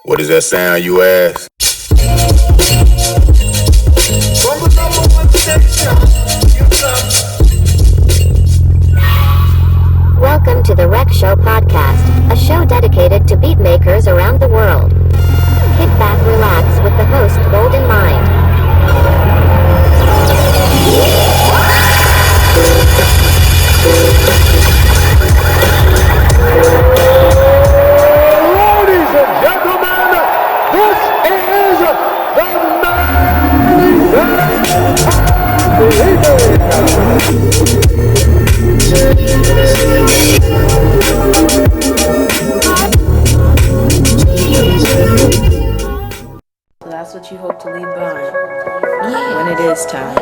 What does that sound, you ask? Welcome to the Rec Show podcast, a show dedicated to beatmakers around the world. Kick back, relax with the host, Golden Mind. Ladies and gentlemen, this is the So that's what you hope to leave behind. Yeah. When it is time.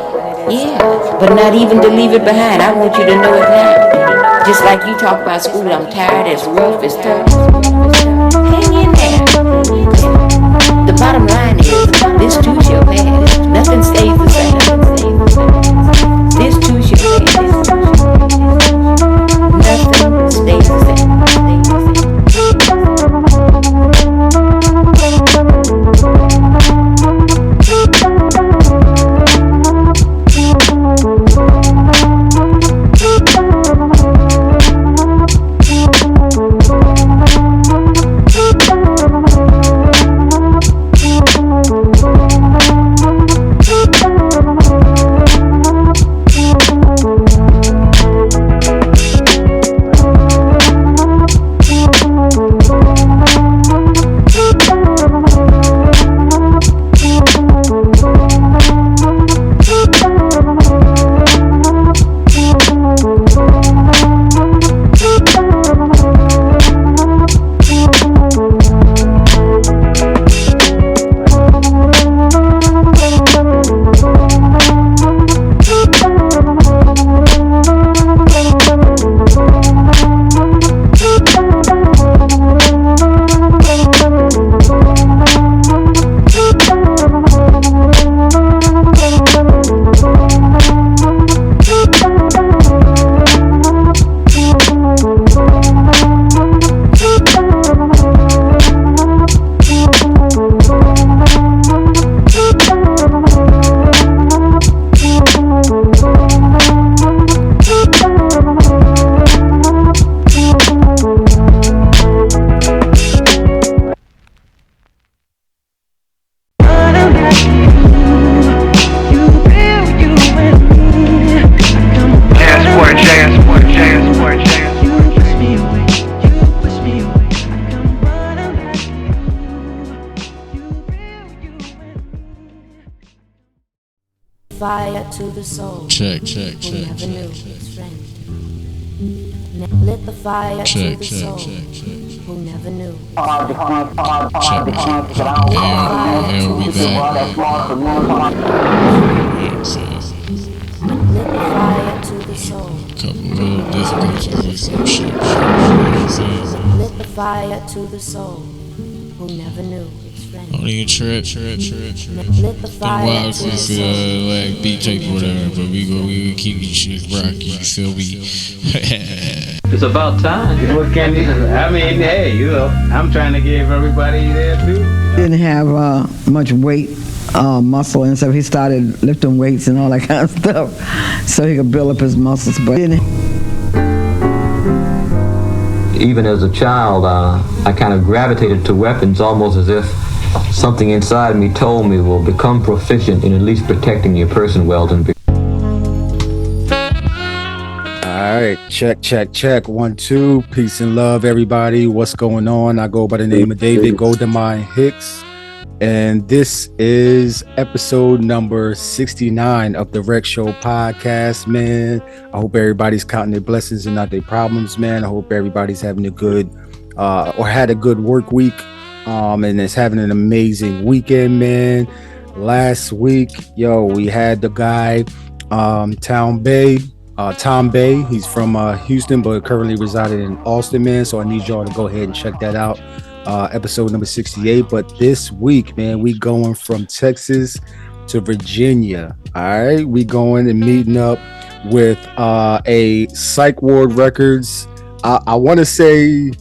But not even to leave it behind. I want you to know it now. Just like you talk about school, I'm tired, it's rough, it's tough. Hang in there. The bottom line is, this too shall pass. Nothing stays the same. This too shall pass. Nothing stays the same. Fire to the soul. Check. Never knew his friend. Lit the fire to the soul. Who never knew. Check. And we back. Lit the fire to the soul. Couple little difficulties with some shit. Lit the fire to the soul. Who never knew his friend. Don't even trip. Lit the The fire wild to the is soul. like beat tape or whatever, but we keep you shit rocky, you feel me? It's about time. What can you? I mean, hey, I'm trying to give everybody there too. Didn't have much weight, muscle and stuff. He started lifting weights and all that kind of stuff so he could build up his muscles, but didn't. Even as a child, I kind of gravitated to weapons almost as if something inside me told me, well, become proficient in at least protecting your person, Weldon. All right, check. 1, 2. Peace and love, everybody. What's going on? I go by the name of David Goldenmine Hicks, and this is episode number 69 of the Rec Show podcast, man. I hope everybody's counting their blessings and not their problems, man. I hope everybody's having a good or had a good work week, and is having an amazing weekend, man. Last week, we had the guy, Tom Bay. He's from Houston, but currently residing in Austin, man. So I need y'all to go ahead and check that out. Episode number 68. But this week, man, we going from Texas to Virginia. All right, we going and meeting up with a Psychward Records. I want to say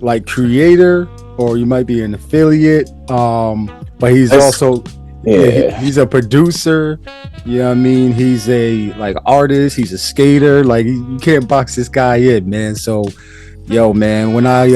like creator or you might be an affiliate. But he's also he's a producer. You know what I mean? He's a like artist. He's a skater. Like you can't box this guy in, man. So, yo, man, when I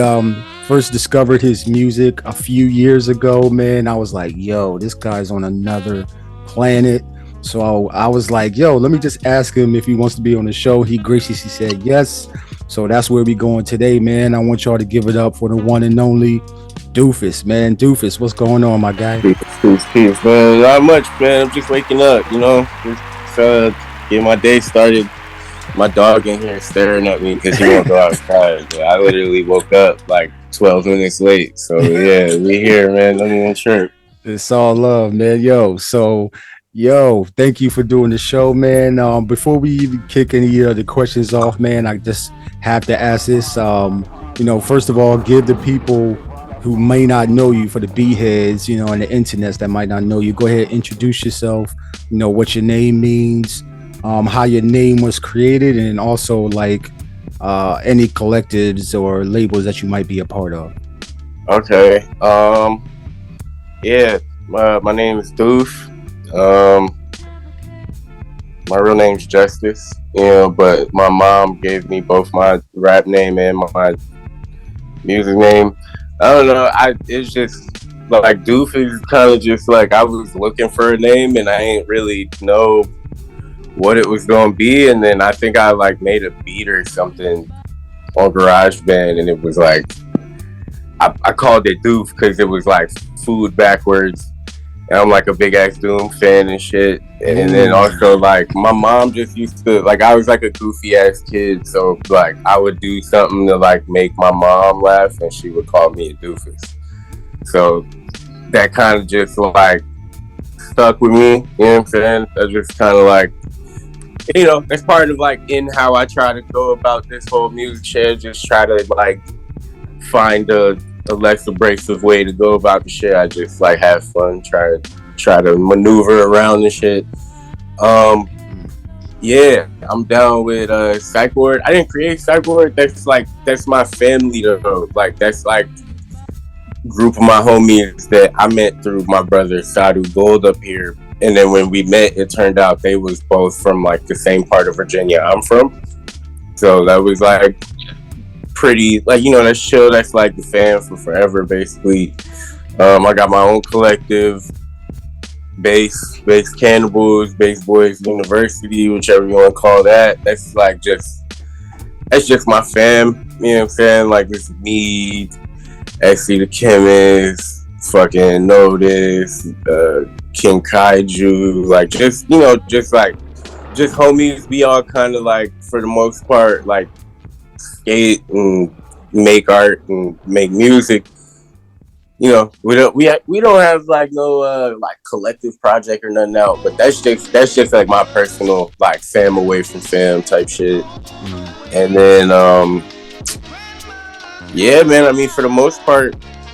first discovered his music a few years ago, man, I was like, yo, this guy's on another planet. So I was like, yo, let me just ask him if he wants to be on the show. He graciously said yes. So that's where we going today, man. I want y'all to give it up for the one and only DøoFus, man. DøoFus, what's going on, my guy? Peace, man. Not much, man. I'm just waking up, you know. Just getting my day started. My dog in here staring at me because he won't go outside. I literally woke up like 12 minutes late. So yeah, we here, man. Let me insure. It's all love, man. Yo, thank you for doing the show, man. Before we even kick any of the questions off, man, I just have to ask this. First of all, give the people who may not know you, for the B-heads, and the internet that might not know you, go ahead, introduce yourself, what your name means, how your name was created, and also like any collectives or labels that you might be a part of. Okay. My name is Doof. My real name's Justice, but my mom gave me both my rap name and my music name. I don't know. It's just like Doof is kind of just like I was looking for a name and I ain't really know what it was gonna be, and then I think I like made a beat or something on GarageBand, and it was like I called it Doof because it was like food backwards. And I'm like a big ass Doom fan and shit. And then also like my mom just used to like, I was like a goofy ass kid. So like I would do something to like make my mom laugh and she would call me a doofus. So that kind of just like stuck with me. You know what I'm saying? That's just kind of like, that's part of like in how I try to go about this whole music shit. Just try to like find a less abrasive way to go about the shit. I just like have fun, try to maneuver around the shit. I'm down with Psychward. I didn't create Psychward. That's my family though. Like that's like group of my homies that I met through my brother Sadhu Gold up here. And then when we met, it turned out they was both from like the same part of Virginia I'm from. So that was like pretty, like, that's chill. That's like the fam for forever, basically. I got my own collective, Bass Cannibals, Bass Boys University, whichever you want to call that. That's just my fam. You know what I'm saying? Like it's me, Exie the Chemist, fucking Notice, King Kaiju, like just homies. We all kind of like, for the most part, like skate and make art and make music. We don't have like no like collective project or nothing out, but that's just like my personal like fam away from fam type shit. And then man, I mean for the most part,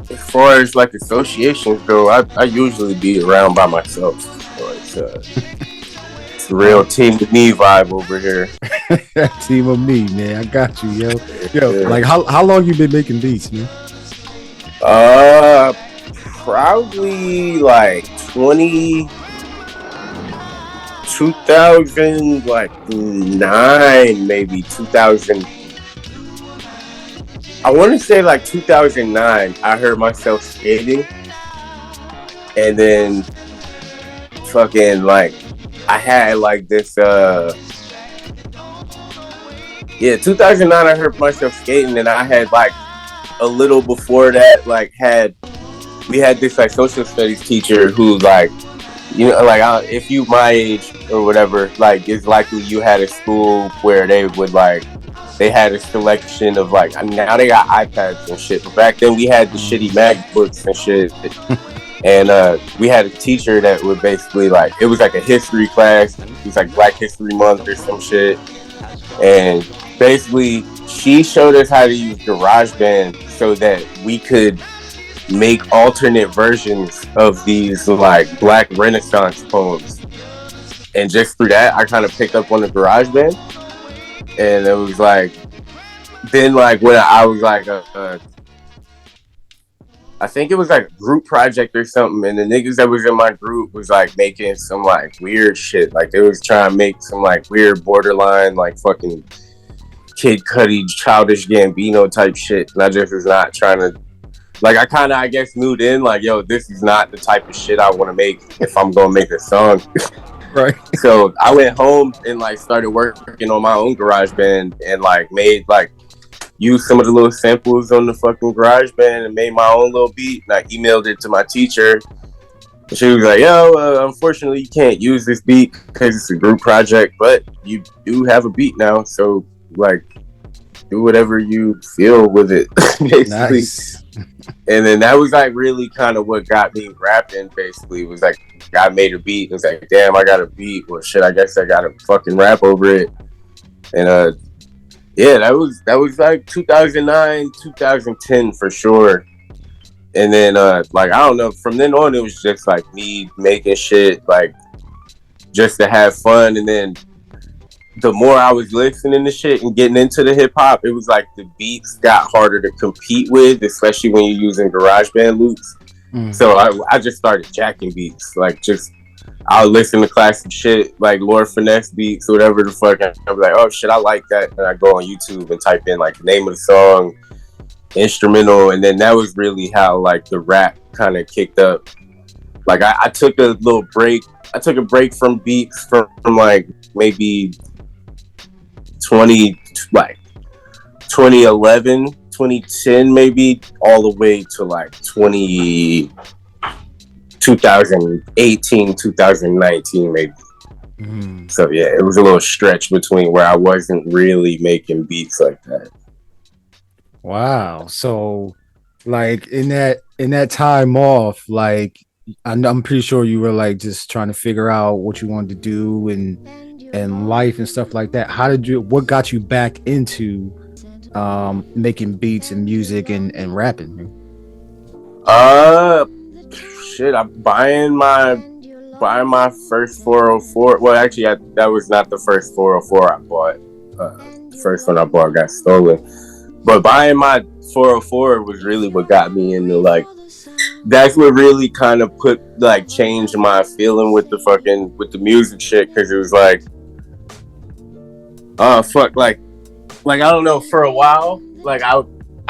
as far as like associations go, I usually be around by myself. So it's a real team of me vibe over here. Team of me, man. I got you, yo. Like how long you been making beats, man? Probably like 2009, maybe 2000. I want to say like 2009. I heard myself skating, and then fucking like I had like this 2009 I heard myself skating, and I had like a little before that like we had this like social studies teacher who like if you my age or whatever, like it's likely you had a school where they had a selection of like, now they got iPads and shit, but back then we had the shitty MacBooks and shit. And we had a teacher that would basically like, it was like a history class. It was like Black History Month or some shit. And basically she showed us how to use GarageBand so that we could make alternate versions of these like Black Renaissance poems. And just through that, I kind of picked up on the GarageBand. And it was like, then like when I was like I think it was like a group project or something, and the niggas that was in my group was like making some like weird shit. Like they was trying to make some like weird borderline like fucking Kid Cudi, Childish Gambino type shit, and I just was not trying to. Like I kind of, I guess, knew then, like, yo, this is not the type of shit I want to make if I'm gonna make a song. Right. So I went home and like started working on my own GarageBand and like made like used some of the little samples on the fucking GarageBand and made my own little beat. And I emailed it to my teacher. And she was like, yo, unfortunately, you can't use this beat because it's a group project, but you do have a beat now. So, like, do whatever you feel with it, basically. Nice. And then that was, like, really kind of what got me rapping, basically. It was like, I made a beat. And it was like, damn, I got a beat. Well, shit, I guess I got to fucking rap over it. And, yeah, that was like 2009, 2010 for sure. And then, like, I don't know, from then on, it was just like me making shit, like, just to have fun. And then the more I was listening to shit and getting into the hip hop, it was like the beats got harder to compete with, especially when you're using GarageBand loops. So I just started jacking beats, like, just. I'll listen to classic shit like Lord Finesse beats or whatever the fuck. I'm like, oh shit, I like that. And I go on YouTube and type in like the name of the song, instrumental, and then that was really how like the rap kind of kicked up. Like I took a little break. I took a break from beats from like maybe 2011, 2010 maybe, all the way to like 2018, 2019 maybe. So yeah, it was a little stretch between where I wasn't really making beats like that. Wow. So like in that time off, like I'm pretty sure you were like just trying to figure out what you wanted to do and life and stuff like that. What got you back into making beats and music and rapping? Shit, I'm buying my first 404. Well, actually, that was not the first 404 I bought. The first one I bought got stolen. But buying my 404 was really what got me into like. That's what really kind of changed my feeling with the music shit, because it was like, fuck, like I don't know, for a while, like I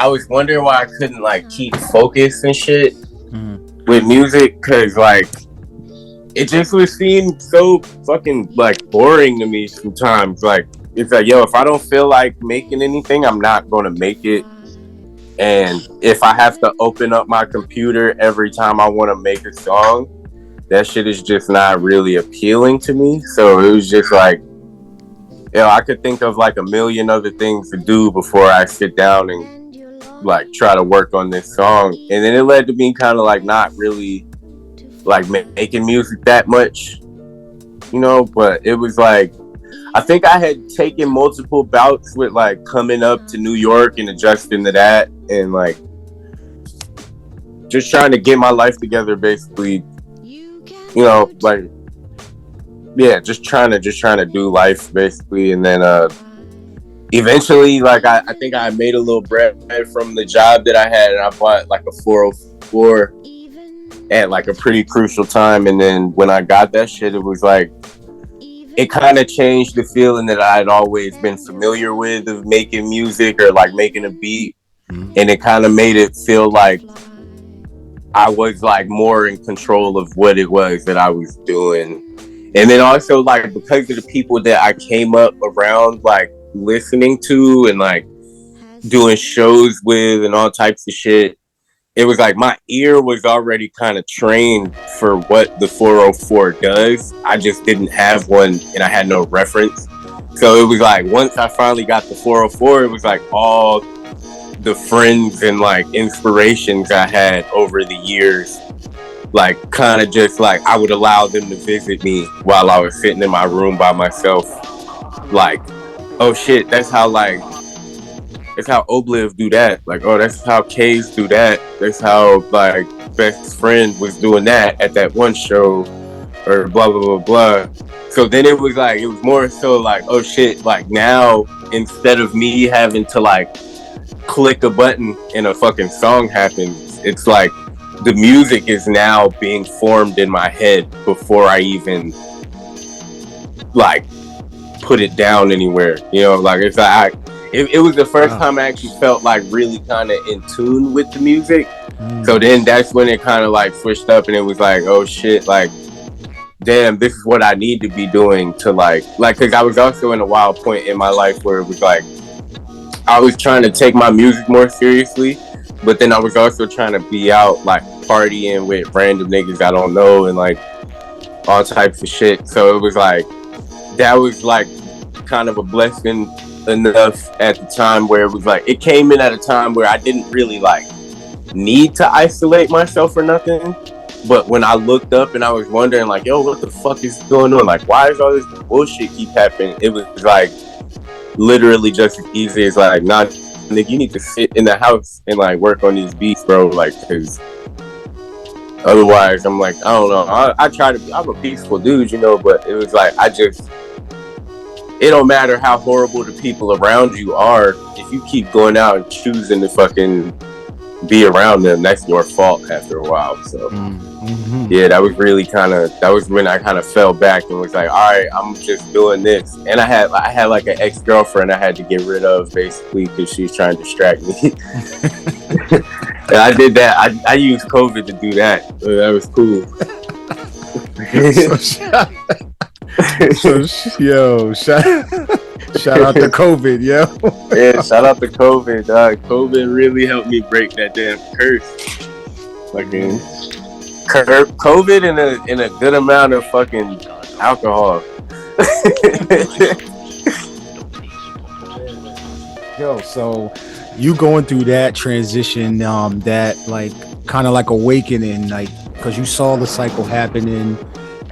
was wondering why I couldn't like keep focus and shit. With music, because like it just was seemed so fucking like boring to me sometimes. Like it's like, yo, if I don't feel like making anything, I'm not gonna make it. And if I have to open up my computer every time I want to make a song, that shit is just not really appealing to me. So it was just like, you know, I could think of like a million other things to do before I sit down and like try to work on this song. And then it led to me kind of like not really like making music that much, you know. But it was like, I think I had taken multiple bouts with like coming up to New York and adjusting to that, and like just trying to get my life together, basically, you know, like, yeah, just trying to do life, basically. And then eventually, like, I think I made a little bread from the job that I had, and I bought like a 404 at like a pretty crucial time. And then when I got that shit, it was like, it kind of changed the feeling that I had always been familiar with of making music or like making a beat. And it kind of made it feel like I was like more in control of what it was that I was doing. And then also like because of the people that I came up around, like listening to and like doing shows with and all types of shit, it was like my ear was already kind of trained for what the 404 does. I just didn't have one and I had no reference. So it was like once I finally got the 404, it was like all the friends and like inspirations I had over the years, like kind of just like I would allow them to visit me while I was sitting in my room by myself. Like, oh shit, that's how Obliv do that. Like, oh, that's how K's do that. That's how like Best Friend was doing that at that one show, or blah blah blah blah. So then it was more so like, oh shit, like now instead of me having to like click a button and a fucking song happens, it's like the music is now being formed in my head before I even like put it down anywhere. You know, like it's like it was the first time I actually felt like really kind of in tune with the music. So then that's when it kind of like switched up, and it was like, oh shit, like damn, this is what I need to be doing to like because I was also in a wild point in my life where it was like I was trying to take my music more seriously, but then I was also trying to be out like partying with random niggas I don't know and like all types of shit. So it was like that was like kind of a blessing enough at the time where it was like it came in at a time where I didn't really like need to isolate myself or nothing. But when I looked up and I was wondering like, yo, what the fuck is going on? Like, why is all this bullshit keep happening? It was like literally just as easy as like, nah, nigga, you need to sit in the house and like work on these beats, bro. Like, cause otherwise I'm like, I don't know. I try to be, I'm a peaceful dude, you know, but it was like, it don't matter how horrible the people around you are. If you keep going out and choosing to fucking be around them, that's your fault after a while. So yeah, that was really that was when I kind of fell back and was like, all right, I'm just doing this. And I had like an ex-girlfriend I had to get rid of basically because she was trying to distract me. And I did that. I used COVID to do that. So that was cool. Shout out to COVID, yo. Yeah, shout out to COVID. COVID really helped me break that damn curse. Fucking COVID and a good amount of fucking alcohol. Yo, so you going through that transition, that like kind of like awakening, like because you saw the cycle happening.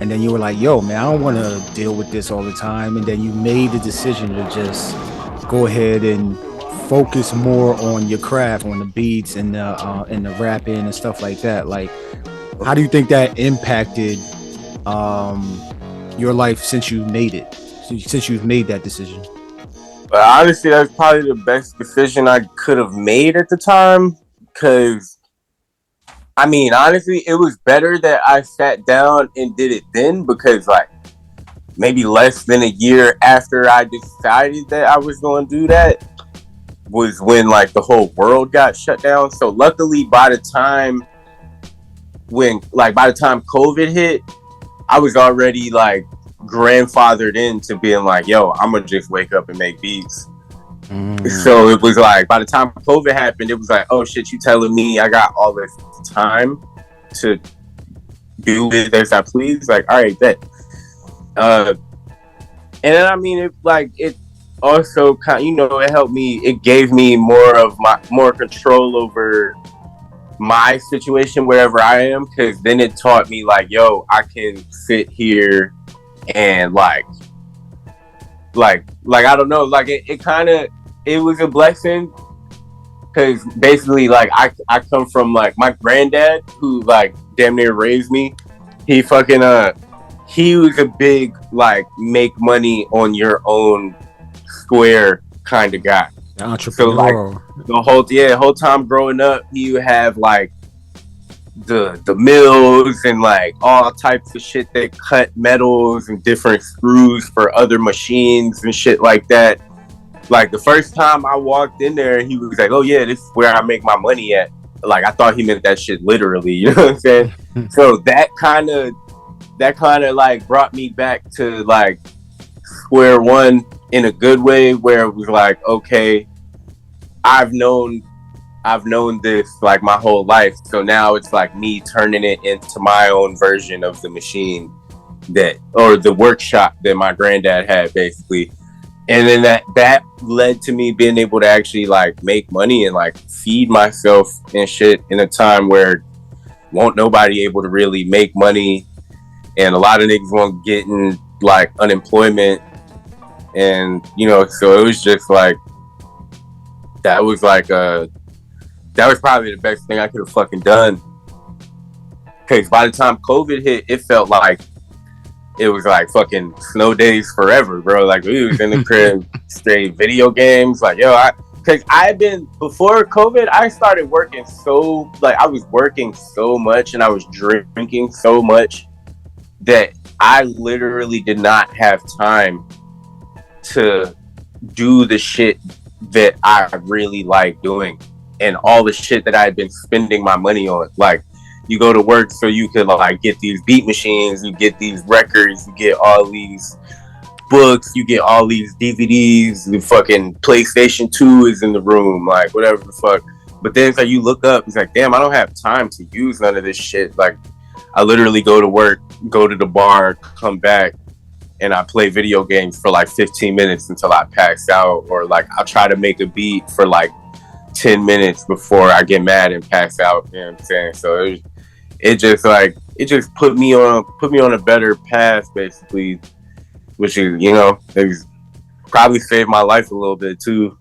And then you were like, yo, man, I don't want to deal with this all the time. And then you made the decision to just go ahead and focus more on your craft, on the beats and the rapping and stuff like that. Like, how do you think that impacted your life since you made it, since you've made that decision? Honestly, that's probably the best decision I could have made at the time. Because I mean, honestly, it was better that I sat down and did it then, because like maybe less than a year after I decided that I was going to do that was when like the whole world got shut down. So luckily by the time COVID hit, I was already like grandfathered into being like, yo, I'm going to just wake up and make beats. So it was like by the time COVID happened, it was like, oh shit, you telling me I got all this time to do it as I please? Like, all right, bet. And then I mean, it also kind, it helped me. It gave me more control over my situation wherever I am, because then it taught me like, yo, I can sit here and like I don't know, like it was a blessing, because basically like I come from like my granddad who like damn near raised me. He fucking he was a big like make money on your own square kind of guy. Entrepreneur. So like the whole time growing up, he would have like the mills and like all types of shit that cut metals and different screws for other machines and shit like that. Like the first time I walked in there, he was like, oh yeah, this is where I make my money at. Like I thought he meant that shit literally, you know what I'm saying? So that kind of like brought me back to like square one in a good way, where it was like, okay, I've known this like my whole life, so now it's like me turning it into my own version of the machine or the workshop that my granddad had basically. And then that led to me being able to actually like make money and like feed myself and shit in a time where won't nobody able to really make money, and a lot of niggas won't getting like unemployment, and so it was just like that was probably the best thing I could have fucking done. Because by the time COVID hit, it felt like it was like fucking snow days forever, bro. Like we was in the crib, straight video games. Like, yo, Because before COVID, I started working I was working so much and I was drinking so much that I literally did not have time to do the shit that I really like doing and all the shit that I had been spending my money on. Like, you go to work so you could like get these beat machines, you get these records, you get all these books, you get all these DVDs, the fucking PlayStation 2 is in the room, like whatever the fuck. But then it's like you look up, it's like, damn, I don't have time to use none of this shit. Like, I literally go to work, go to the bar, come back, and I play video games for like 15 minutes until I pass out, or like I'll try to make a beat for like 10 minutes before I get mad and pass out. You know what I'm saying? So it just put me on a better path, basically, which is, it's probably saved my life a little bit too.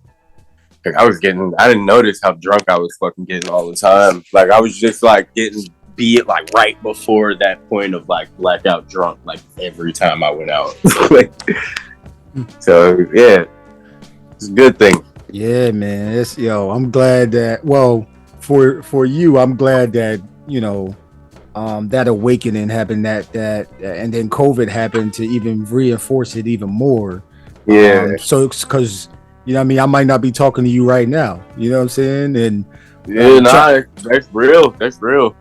Like I didn't notice how drunk I was fucking getting all the time. Like I was just like be it like right before that point of like blackout drunk, like every time I went out. So yeah, it's a good thing. Yeah, man. I'm glad that, well, for you, I'm glad that, that awakening happened, that and then COVID happened to even reinforce it even more. Yeah. So it's because, I might not be talking to you right now. You know what I'm saying? And that's real. That's real.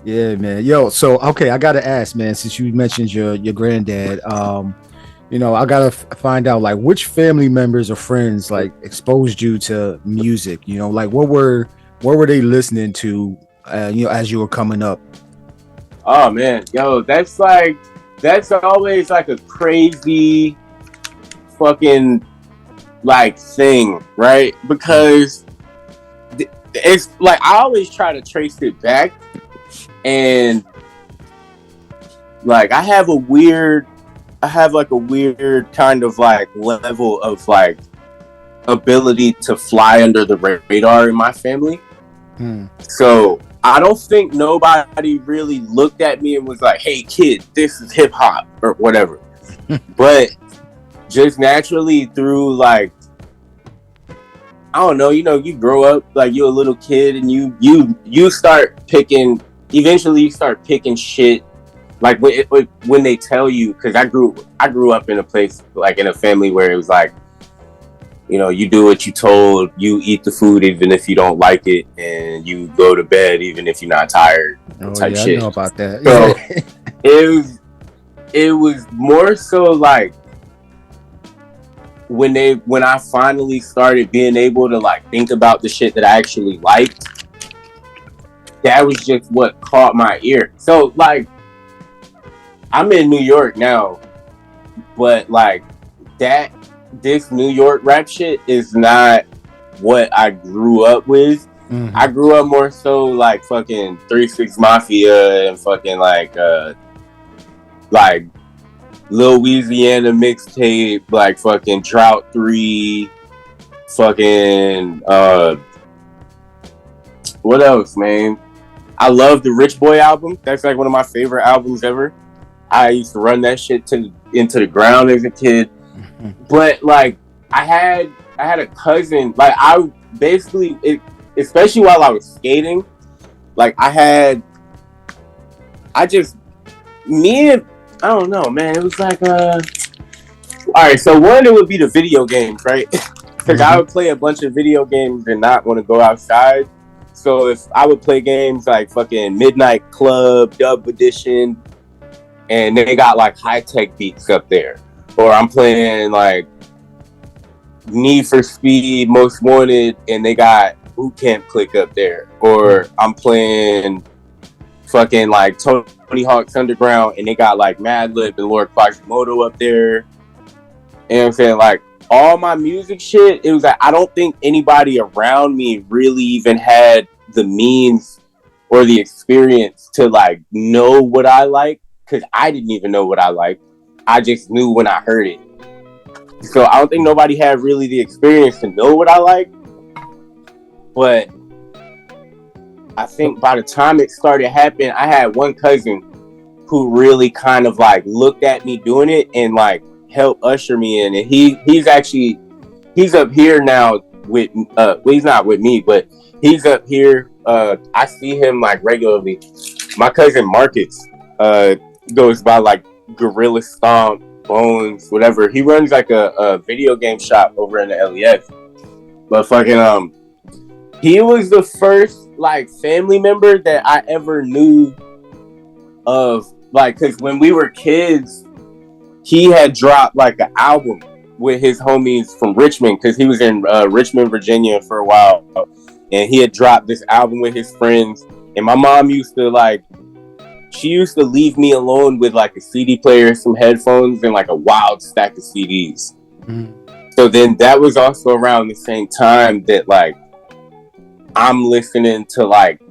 Yeah, man. Yo, so okay, I gotta ask, man, since you mentioned your granddad, I gotta find out like which family members or friends like exposed you to music. Like what were they listening to? As you were coming up. Oh man, yo, that's always like a crazy fucking like thing, right? Because it's like I always try to trace it back, and like I have a weird kind of like level of like ability to fly under the radar in my family. So I don't think nobody really looked at me and was like, hey kid, this is hip hop or whatever. But just naturally through like, I don't know, you grow up, like you're a little kid and you start picking, eventually you start picking shit like when they tell you, because I grew up in a place, like in a family where it was like, you do what you told, you eat the food even if you don't like it, and you go to bed even if you're not tired. Type shit. I know about that. So it was more so like when I finally started being able to like think about the shit that I actually liked, that was just what caught my ear. So like I'm in New York now, but like this New York rap shit is not what I grew up with. Mm-hmm. I grew up more so like fucking 3 6 Mafia and fucking like Louisiana mixtape, like fucking Drought 3, fucking what else, man? I love the Rich Boy album. That's like one of my favorite albums ever. I used to run that shit into the ground as a kid. But like I had a cousin, like I basically especially while I was skating, like I don't know, man, it was like all right, so one, it would be the video games, right? Because I would play a bunch of video games and not want to go outside. So if I would play games like fucking Midnight Club, Dub Edition, and they got like high tech beats up there, or I'm playing like Need for Speed, Most Wanted, and they got Boot Camp Click up there, or I'm playing fucking like Tony Hawk's Underground, and they got like Madlib and Lord Quasimodo up there. You know what I'm saying? Like all my music shit, it was like I don't think anybody around me really even had the means or the experience to like know what I like, because I didn't even know what I liked. I just knew when I heard it. So I don't think nobody had really the experience to know what I like. But I think by the time it started happening, I had one cousin who really kind of like looked at me doing it and like helped usher me in. And he's up here now with well, he's not with me, but he's up here. I see him like regularly. My cousin Marcus goes by like Gorilla Stomp, Bones, whatever. He runs like a video game shop over in the LES. But fucking he was the first like family member that I ever knew of, like, because when we were kids, he had dropped like an album with his homies from Richmond, because he was in Richmond, Virginia for a while, and he had dropped this album with his friends. And my mom used to leave me alone with like a CD player, some headphones, and like a wild stack of CDs. So then that was also around the same time that like I'm listening to like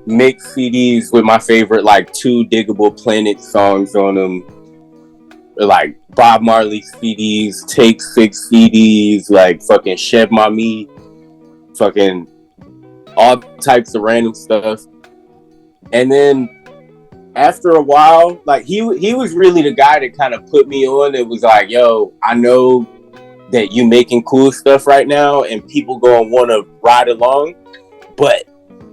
mixed CDs with my favorite like 2 Diggable Planet songs on them, like Bob Marley CDs, Take 6 CDs, like fucking Cheb Mami, fucking all types of random stuff. And then after a while, like he was really the guy that kind of put me on. It was like, yo, I know that you making cool stuff right now and people gonna want to ride along, but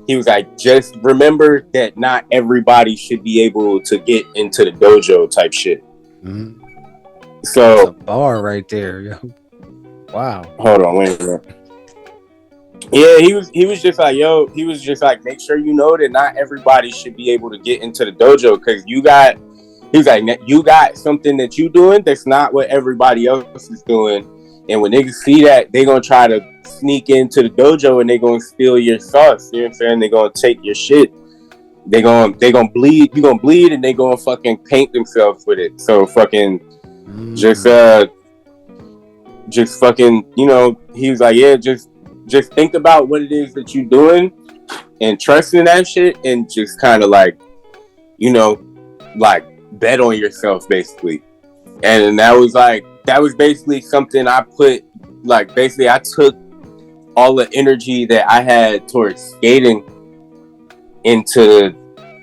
he was like, just remember that not everybody should be able to get into the dojo type shit. So that's a bar right there, yo. Wow. Hold on, wait a minute. Yeah, he was just like, yo, he was just like, make sure you know that not everybody should be able to get into the dojo, because he was like, you got something that you doing that's not what everybody else is doing. And when niggas see that, they gonna try to sneak into the dojo and they gonna steal your sauce. You know what I'm saying? They gonna take your shit. They gonna bleed. You gonna bleed, and they gonna fucking paint themselves with it. So fucking just fucking, you know, he was like, yeah, just think about what it is that you're doing and trust in that shit, and just kind of like, you know, like bet on yourself basically. And that was basically something I put, like, basically I took all the energy that I had towards skating into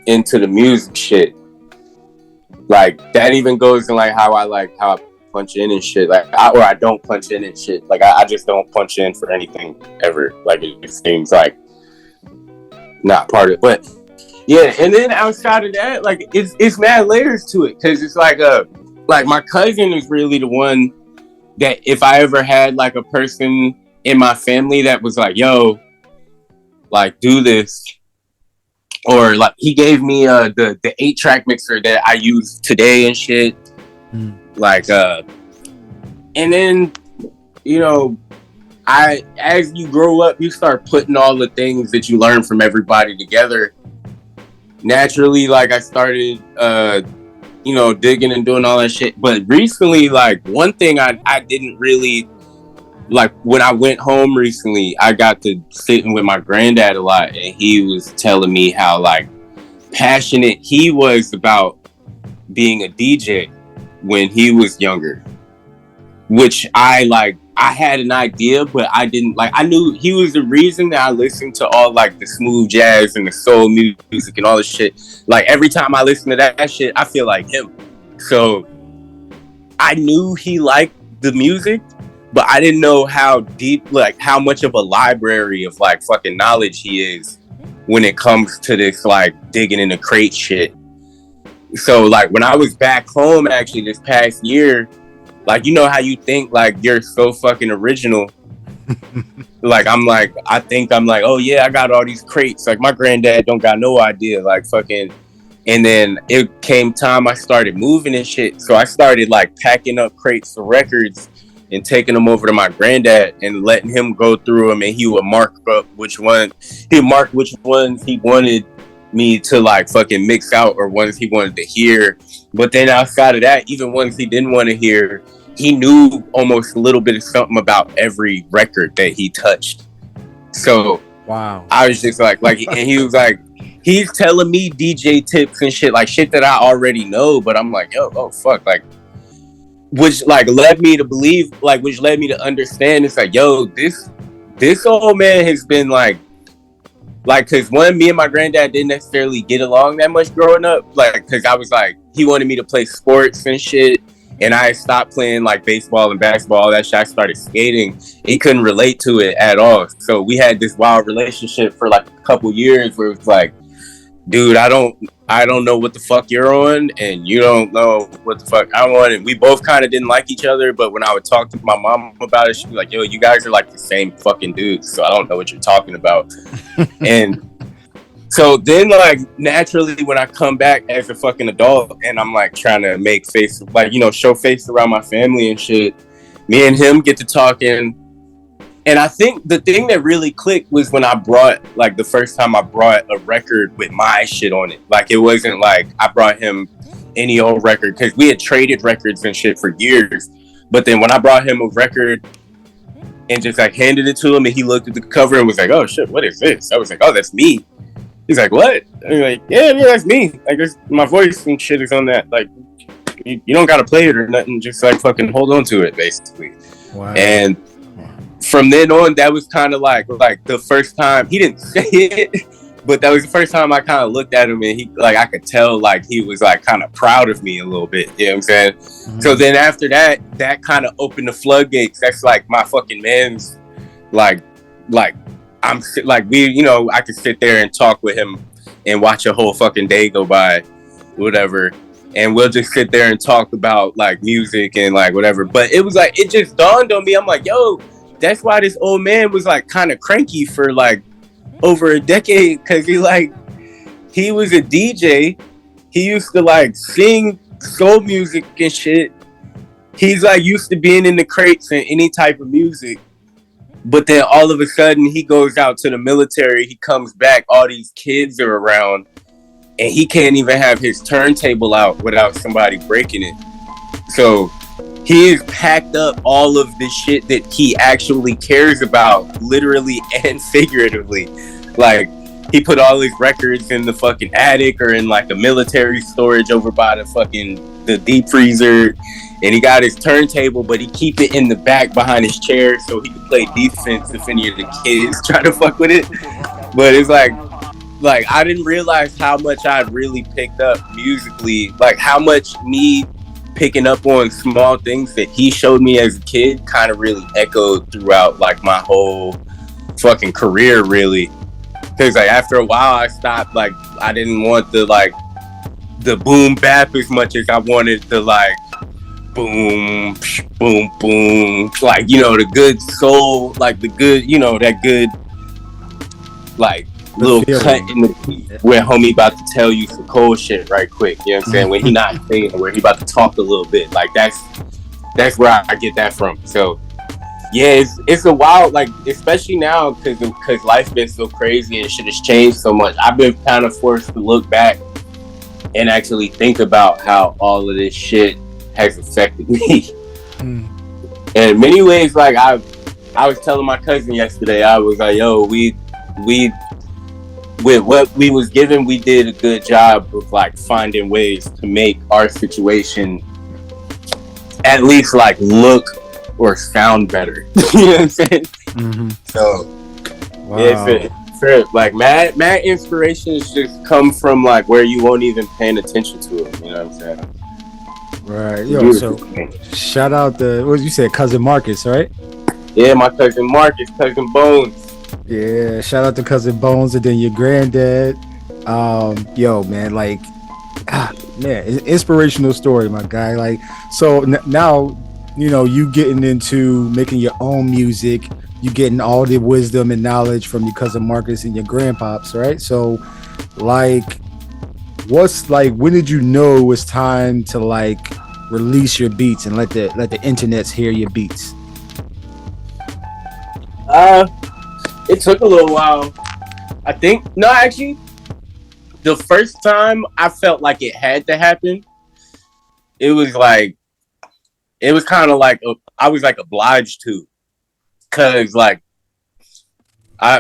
the music shit. Like that even goes in like how I punch in and shit. Like I don't punch in and shit. Like I just don't punch in for anything ever. Like it seems like not part of it. But yeah, and then outside of that, like it's mad layers to it, because it's like my cousin is really the one that if I ever had like a person in my family that was like, yo, like do this, or like he gave me the 8-track mixer that I use today and shit. Like and then, you know, as you grow up, you start putting all the things that you learn from everybody together. Naturally, like I started you know, digging and doing all that shit. But recently, like one thing I didn't really like, when I went home recently, I got to sitting with my granddad a lot, and he was telling me how like passionate he was about being a DJ when he was younger, which I had an idea, but I didn't like. I knew he was the reason that I listened to all like the smooth jazz and the soul music and all this shit. Like every time I listen to that shit, I feel like him. So I knew he liked the music, but I didn't know how deep, like how much of a library of like fucking knowledge he is when it comes to this like digging in the crate shit. So like when I was back home actually this past year, like, you know how you think like you're so fucking original. Like I think I'm like, oh yeah, I got all these crates. Like my granddad don't got no idea. Like fucking, and then it came time I started moving and shit. So I started like packing up crates of records and taking them over to my granddad and letting him go through them, and he would mark which ones he wanted me to like fucking mix out, or ones he wanted to hear. But then outside of that, even ones he didn't want to hear, he knew almost a little bit of something about every record that he touched. So wow, I was just like, and he was like, he's telling me DJ tips and shit, like shit that I already know. But I'm like, yo, oh fuck, like, which like led me to believe, like, which led me to understand. It's like, yo, this old man has been like, cause me and my granddad didn't necessarily get along that much growing up. Like, cause I was like, he wanted me to play sports and shit. and I stopped playing like baseball and basketball, all that shit. I started skating. He couldn't relate to it at all. So we had this wild relationship for like a couple years where it was like, dude, I don't know what the fuck you're on, and you don't know what the fuck I'm on. And we both kind of didn't like each other, but when I would talk to my mom about it, she'd be like, yo, you guys are like the same fucking dudes, so I don't know what you're talking about. And so then, like, naturally, when I come back as a fucking adult and I'm like trying to make face, like, you know, show face around my family and shit, me and him get to talking. And I think the thing that really clicked was when I brought, like, the first time I brought a record with my shit on it. Like, it wasn't like I brought him any old record, because we had traded records and shit for years. But then when I brought him a record and just like handed it to him, and he looked at the cover and was like, oh shit, what is this? I was like, oh, that's me. He's like, what? And I'm like, yeah, that's me. Like, my voice and shit is on that. Like, you don't gotta play it or nothing. Just like fucking hold on to it, basically. Wow. And from then on, that was kind of like the first time he didn't say it, but that was the first time I kind of looked at him, and he, like, I could tell like he was like kind of proud of me a little bit. You know what I'm saying? Mm-hmm. So then after that kind of opened the floodgates. That's like my fucking man's, like. I'm like, we, you know, I could sit there and talk with him and watch a whole fucking day go by, whatever. And we'll just sit there and talk about like music and like whatever. But it was like, it just dawned on me. I'm like, yo, that's why this old man was like kind of cranky for like over a decade. Cause he was a DJ. He used to like sing soul music and shit. He's like used to being in the crates and any type of music. But then all of a sudden he goes out to the military, he comes back, all these kids are around, and he can't even have his turntable out without somebody breaking it. So he has packed up all of the shit that he actually cares about, literally and figuratively. Like, he put all his records in the fucking attic or in like a military storage over by the deep freezer. And he got his turntable, but he keep it in the back behind his chair so he can play defense if any of the kids try to fuck with it. But it's like I didn't realize how much I really picked up musically, like how much me picking up on small things that he showed me as a kid kind of really echoed throughout like my whole fucking career, really. Because like after a while I stopped, like I didn't want the boom bap as much as I wanted the like boom, boom, boom, like, you know, the good soul, like the good, you know, that good, like, little cut in the beat where homie about to tell you some cold shit right quick, you know what I'm saying? When he not saying, where he about to talk a little bit, like, that's where I get that from. So, yeah, it's a wild, like, especially now, because life's been so crazy and shit has changed so much, I've been kind of forced to look back and actually think about how all of this shit has affected me. And in many ways, like I was telling my cousin yesterday, I was like, yo, we with what we was given, we did a good job of like finding ways to make our situation at least like look or sound better. You know what I'm saying? Mm-hmm. So wow. Yeah, like mad inspirations just come from like where you won't even paying attention to it. You know what I'm saying? Right. Yo, so shout out what you said, cousin Marcus, right? Yeah, my cousin Marcus, cousin Bones. Yeah, shout out to cousin Bones, and then your granddad. Yo, man, like, man, inspirational story, my guy. Like, so now, you know, you getting into making your own music, you getting all the wisdom and knowledge from your cousin Marcus and your grandpops, right? So, like, what's like, when did you know it was time to like release your beats and let the internets hear your beats? It took a little while. I think, no, actually, the first time I felt like it had to happen, it was kind of like I was like obliged to, cause like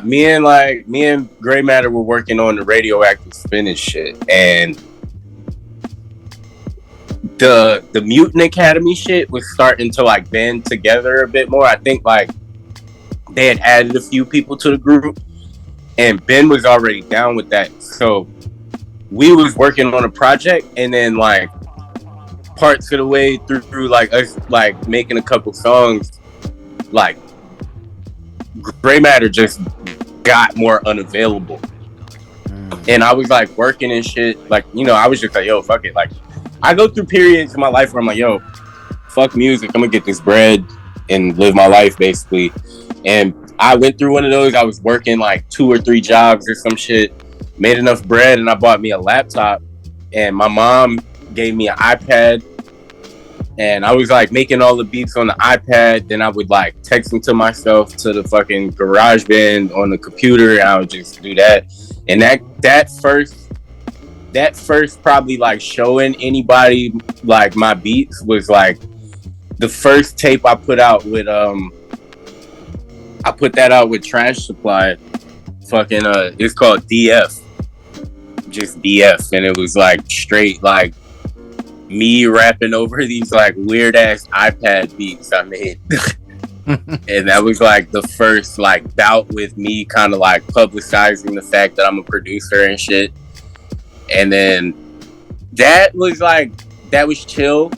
me and Gray Matter were working on the radioactive spinach shit, and the Mutant Academy shit was starting to like band together a bit more. I think like they had added a few people to the group, and Ben was already down with that. So we was working on a project, and then like parts of the way through like us like making a couple songs, like Gray Matter just got more unavailable. And I was like working and shit, like, you know, I was just like, yo, fuck it. Like, I go through periods in my life where I'm like, yo, fuck music, I'm gonna get this bread and live my life, basically. And I went through one of those. I was working like 2 or 3 jobs or some shit, made enough bread, and I bought me a laptop. And my mom gave me an iPad, and I was like making all the beats on the iPad. Then I would like text them to myself to the fucking GarageBand on the computer, and I would just do that. And that first probably like showing anybody like my beats was like the first tape I put out with I put that out with Trash Supply. Fucking it's called DF. Just DF, and it was like straight like me rapping over these like weird ass iPad beats I made. And that was like the first like bout with me kind of like publicizing the fact that I'm a producer and shit. And then that was chill.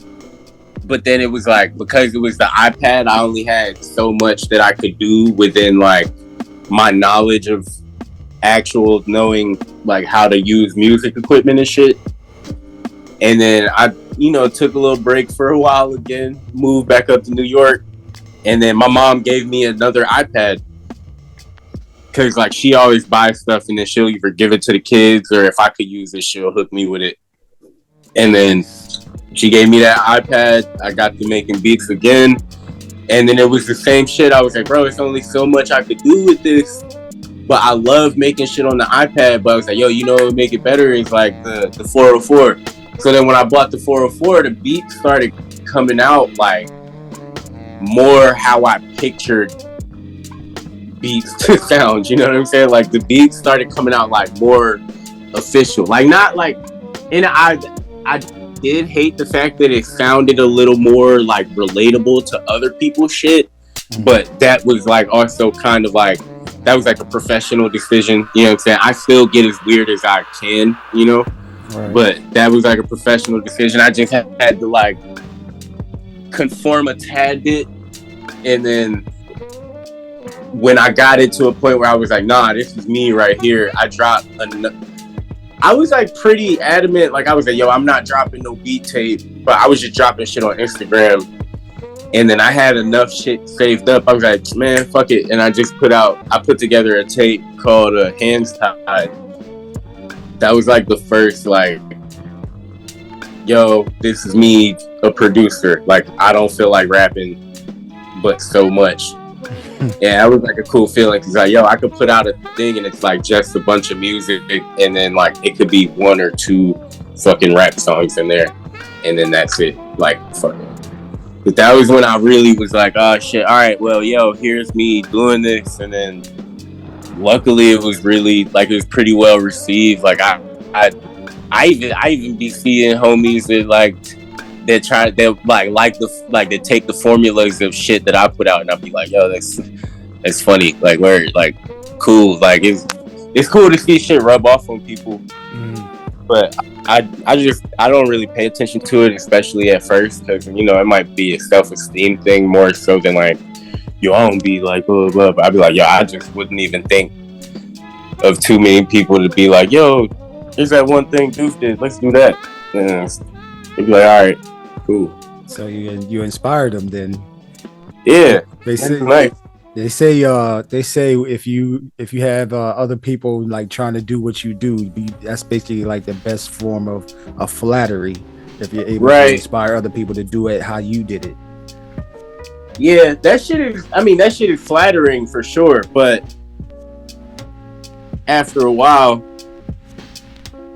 But then it was like, because it was the iPad, I only had so much that I could do within like my knowledge of actual knowing like how to use music equipment and shit. And then I, you know, took a little break for a while again, moved back up to New York. And then my mom gave me another iPad, because like she always buys stuff and then she'll either give it to the kids, or if I could use it, she'll hook me with it. And then she gave me that iPad. I got to making beats again. And then it was the same shit. I was like, bro, it's only so much I could do with this. But I love making shit on the iPad. But I was like, yo, you know what would make it better is like the 404. So then when I bought the 404, the beats started coming out like more how I pictured beats to sound, you know what I'm saying? Like the beats started coming out like more official, like not like, and I did hate the fact that it sounded a little more like relatable to other people's shit, but that was like also kind of like, that was like a professional decision, you know what I'm saying? I still get as weird as I can, you know, right. But that was like a professional decision. I just had to like conform a tad bit. And then when I got it to a point where I was like, nah, this is me right here, I dropped I was like pretty adamant, like I was like, yo, I'm not dropping no beat tape, but I was just dropping shit on Instagram. And then I had enough shit saved up, I was like, man, fuck it. And I put together a tape called Hands Tied. That was like the first like, yo, this is me, a producer. Like, I don't feel like rapping, but so much. Yeah, that was like a cool feeling, because like, yo, I could put out a thing and it's like just a bunch of music, and then like it could be 1 or 2 fucking rap songs in there, and then that's it. Like, fuck it. But that was when I really was like, oh shit, all right, well, yo, here's me doing this. And then luckily it was really like, it was pretty well received. Like I even be seeing homies that like they take the formulas of shit that I put out, and I'll be like, yo, that's funny. Like, where, like, cool. Like, it's cool to see shit rub off on people. But I don't really pay attention to it, especially at first, because, you know, it might be a self-esteem thing more so than like, yo, I don't be like, blah, blah, blah. I'd be like, yo, I just wouldn't even think of too many people to be like, yo, here's that one thing Doof did, let's do that. And they'd be like, all right, cool. So you inspired them then. Yeah, they say nice. They say if you have other people like trying to do what you do, that's basically like the best form of flattery, if you're able to inspire other people to do it how you did it. Yeah, that shit is flattering for sure, but after a while,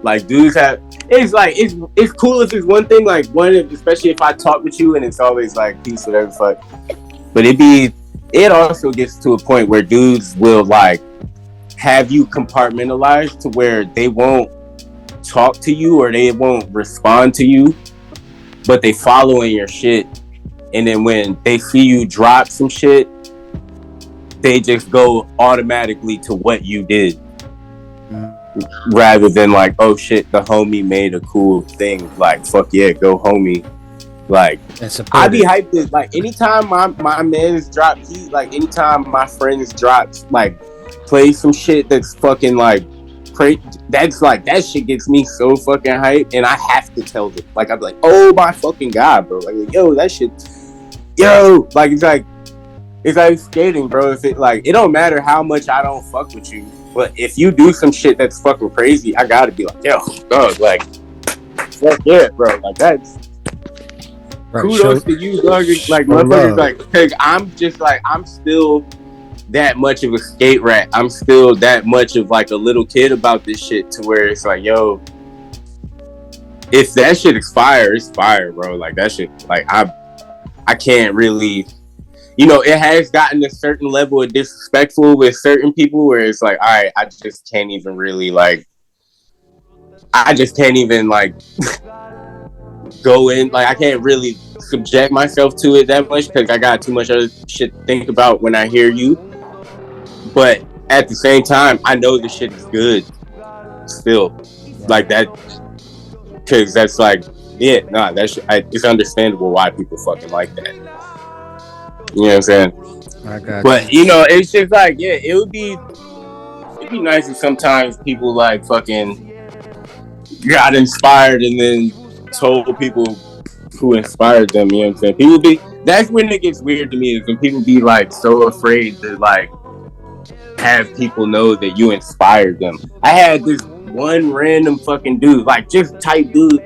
like, dudes have, it's cool if it's one thing, like one, especially if I talk with you and it's always like peace, whatever the fuck. But it also gets to a point where dudes will like have you compartmentalized to where they won't talk to you or they won't respond to you, but they following your shit. And then when they see you drop some shit, they just go automatically to what you did. Rather than like, oh shit, the homie made a cool thing. Like, fuck yeah, go homie. Like, I be it. hyped it. Like, anytime my man's drop heat, like, anytime my friends drops, like, play some shit that's fucking, like, crazy, that's, like, that shit gets me so fucking hyped, and I have to tell them. Like, I'm like, oh my fucking God, bro. Like, yo, that shit, yo. Like, it's like skating, bro. If it, like, it don't matter how much I don't fuck with you, but if you do some shit that's fucking crazy, I gotta be like, yo, dog, like, fuck yeah, bro. Like, that's Right, kudos to you, dog. Like, motherfuckers, like, cause I'm just like, I'm still that much of a skate rat. I'm still that much of like a little kid about this shit, to where it's like, yo, if that shit is fire, it's fire, bro. Like, that shit, like, I can't really, you know, it has gotten a certain level of disrespectful with certain people where it's like, all right, I just can't even really, like, I just can't even, like, go in, like, I can't really subject myself to it that much because I got too much other shit to think about when I hear you. But at the same time, I know the shit is good still, like that, because that's like, yeah, nah, that's, it's understandable why people fucking like that. You know what I'm saying? I got but you know, it's just like, yeah, it'd be nice if sometimes people like fucking got inspired and then told people who inspired them. You know what I'm saying? People be, that's when it gets weird to me, is when people be like so afraid to like have people know that you inspired them. I had this one random fucking dude, like just type dude,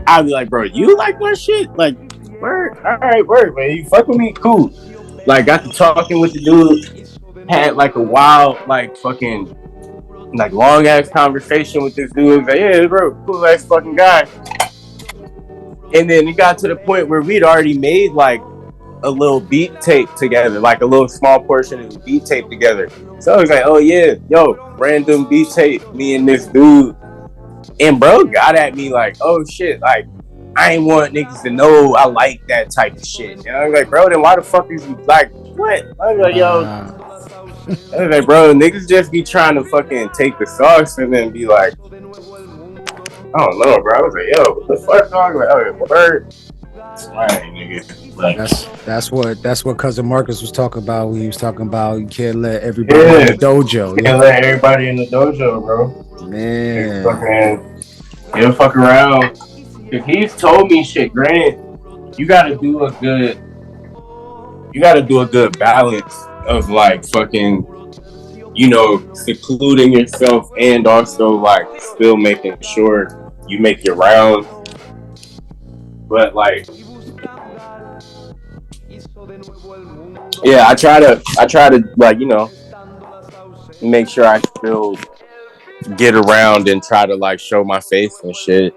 I'd be like, bro, you like my shit? Like, word, all right, word, man, you fuck with me, cool. Like, got to talking with the dude, had like a wild, like fucking, like long ass conversation with this dude. Like, yeah, bro, cool ass fucking guy. And then it got to the point where we'd already made like a little beat tape together, like a little small portion of the beat tape together. So I was like, oh yeah, yo, random beat tape, me and this dude. And bro got at me like, oh shit, like, I ain't want niggas to know I like that type of shit. And I was like, bro, then why the fuck is you like, what? I was like, yo, I was like, bro, niggas just be trying to fucking take the sauce and then be like, I don't know, bro. I was like, yo, what the fuck? I was like, oh, word. Alright, nigga. Like, that's what cousin Marcus was talking about when he was talking about you can't let everybody in the dojo. You can't let everybody in the dojo, bro. Man, he'll fuck around. If he's told me shit, Grant, you gotta do a good balance of like fucking, you know, secluding yourself and also like still making sure you make your rounds. But like, yeah, I try to like, you know, make sure I still get around and try to like show my face and shit.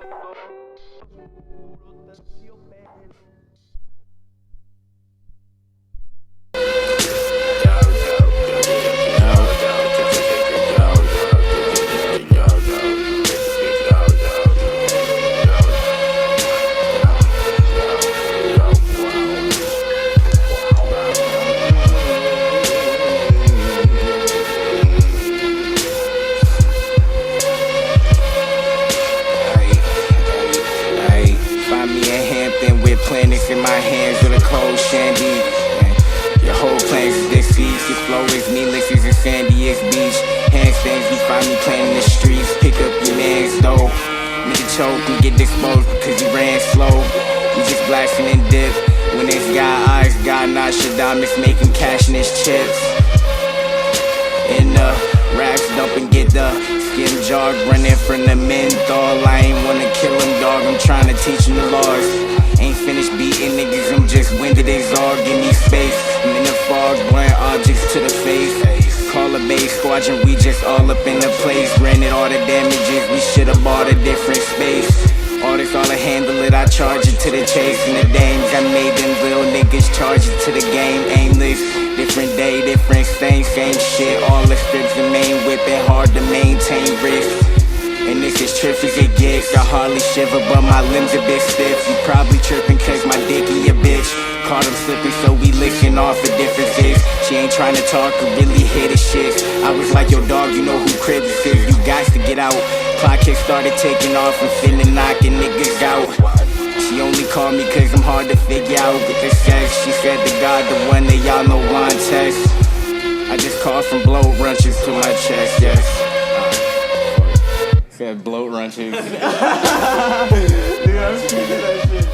only call me cause I'm hard to figure out with the sex. She said the God, the one that y'all know wine test. I just called from blow runches to my chest, yes. Said blow runches. Dude, I'm speaking that shit.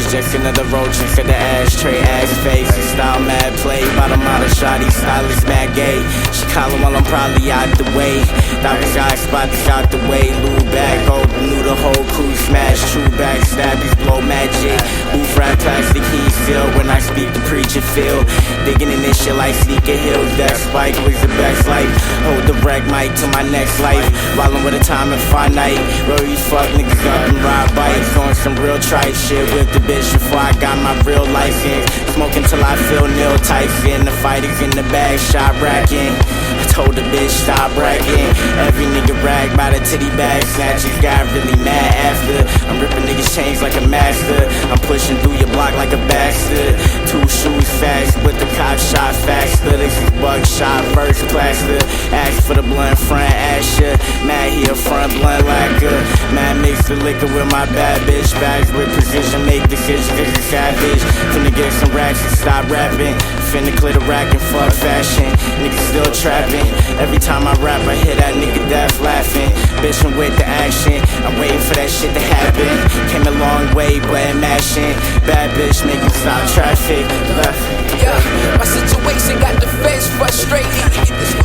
Just another roach into the ashtray, ass face. Style mad play, bottom out of shoddy, stylist mad gay. She callin' while I'm probably out the way. That was I spot this out the way. Lou back, old knew the whole crew smash. True back, stabbies, blow magic. Move rap plastic, he still. When I speak, the preacher feel. Digging in this shit like sneaker hills. That spike was the best life. Hold the rag mic to my next life. While I'm with a time infinite. Where we fuck niggas up and ride bikes. On some real trite shit with the bitch before I got my real license. Smoking till I feel Neil Tyson. The fight is in the bag, shot racking. I told the bitch stop bragging. Every nigga rag by the titty bag snatches. Got really mad after. I'm ripping niggas chains like a master. I'm pushing through your block like a bastard. 2 shoes fast, but the cop shot faster. This is buckshot, first plaster. Ask for the blunt front, Asher. Mad here front blunt lacquer. Mad mix the liquor with my bad bitch. Bags with precision, make decisions. This is savage. Finna get some racks and stop rapping. Finna clear the rack and fuck fashion. Niggas still trapping. Every time I rap, I hear that nigga death laughing. Bitchin' with the action. I'm waiting for that shit to happen. Came a long way, but I'm mashing. Bad bitch, make me stop traffic. Left. Yeah, my situation got the feds frustrated.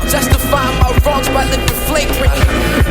Justifying my wrongs by living flagrant.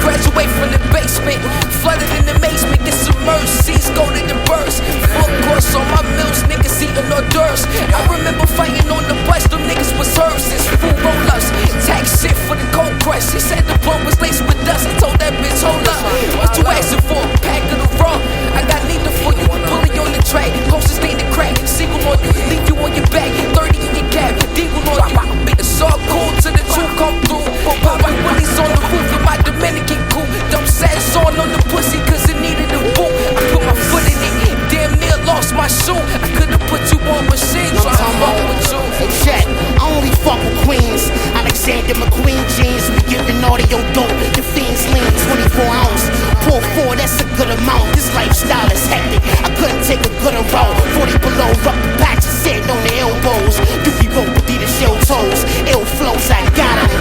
Graduate from the basement, flooded in the basement, get submerged. Seas go to the burst. Full course on my mills, niggas eating hors d'oeuvres. I remember fighting on the bus, them niggas was hearses. Full roll-ups, tax shit for the cold crush. She said the blunt was laced with dust. I told that bitch, hold up. What you asking for? Pack of the raw. I got neither for you. Pulling on the track, closest thing to crack. Single on you, leave you on your back. 30 in your cab, deagle on you. It's all cool till the truth come through. Pop my willies on the roof with my Dominican cool. Don't sass on the pussy cause it needed a boot. I put my foot in it, damn near lost my shoe. I could've put you on machine, trying to fuck with you. Hey check, I only fuck with queens. Alexander McQueen jeans. We giving audio dope, the fiends lean 24 ounce. Pull 4, that's a good amount. This lifestyle is hectic, I couldn't take a good roll. 40 below, rough the patches sitting on the elbows. Doofy rope with the shell toes. Ill flows, I got 'em.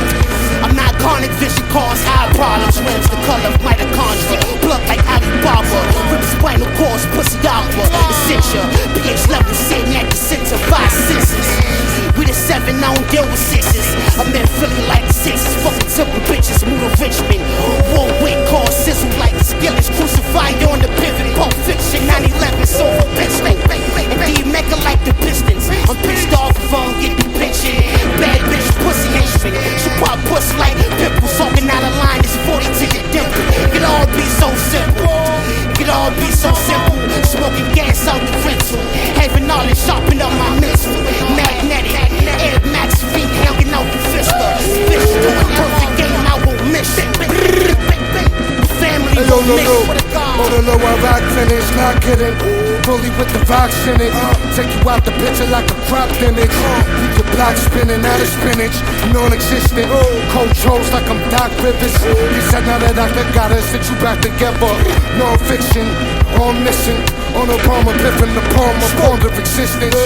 I'm not carnage, vision cause high problems. Rims the color of mitochondria. Blood like Alibaba. Rip spinal cords, pussy aqua. Essential, pH level sitting at the center. 5 senses. We the 7, I don't deal with 6s. I'm in Philly like 6s. Fucking simple bitches, move to Richmond. Warwick call sizzle like skillets. Crucified on the pivot, Pulp Fiction. 9/11 over Pittsburgh. And D-Mecca like the Pistons. I'm pissed off if I don't get the picture. Bad bitch, pussy henchman. She pop pussy like pimples. Talking out of line, it's 40 to your dimple. It could all be so simple. It could all be so simple. Smoking gas out the rental. Having knowledge, sharpen up my mental. Magnetic, Air Max feet hanging out the fista. Fish doing perfect game, I won't miss it. Family won't miss it. On the low, I rock finish, not kidding. Fully with the box in it. Take you out the picture like a cropped image. Leave your block spinning out of spinach. Non-existent. Coach hoes like I'm Doc Rivers. You said now that I gotta sit you back together. Non-fiction, omniscient. On Obama, pippin' the palm of forms of existence.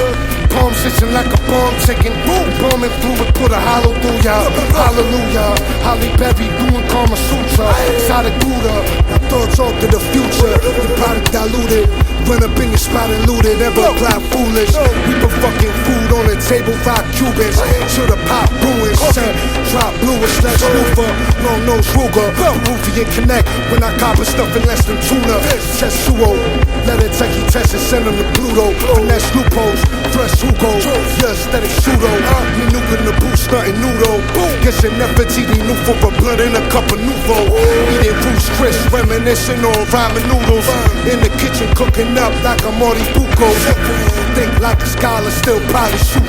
Palm sitting like a bomb ticking. Bombing fluid, put a hollow through ya. Hallelujah. Holly Berry doing Kama Sutra. Exotic Buddha. My thoughts off to the future. The product diluted. Run up in your spot and loot it. Ever apply foolish. We put fucking food on the table. 5 Cubans. To the pop ruins. Drop bluish. Let's Lufa. Long nose Ruger. Peruvian connect. When I copper stuff in less than tuna. Tetsuo. Let it take you test and send them to Pluto. Finesse loopholes. Fresh Hugo. Yeah, aesthetic pseudo. Me nuke in the boost. Nothing noodle. Guess you never TV new for a blood in a cup of Nouveau. Eating Bruce Chris. Reminiscing on ramen noodles. In the kitchen cooking up like a Marty Bucco. Think like a scholar, still probably shoot.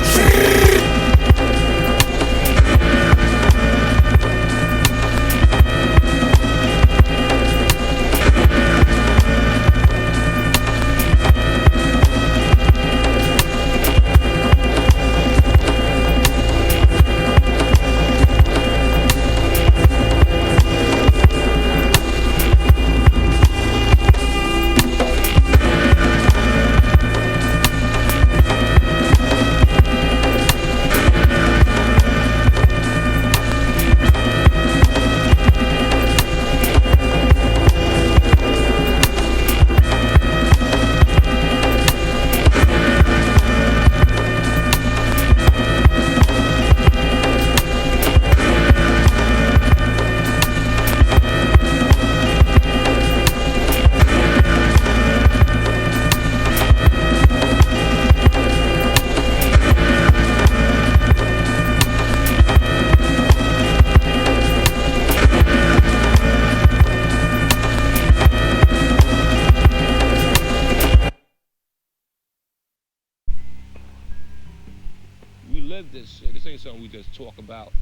live this shit. This ain't something we just talk about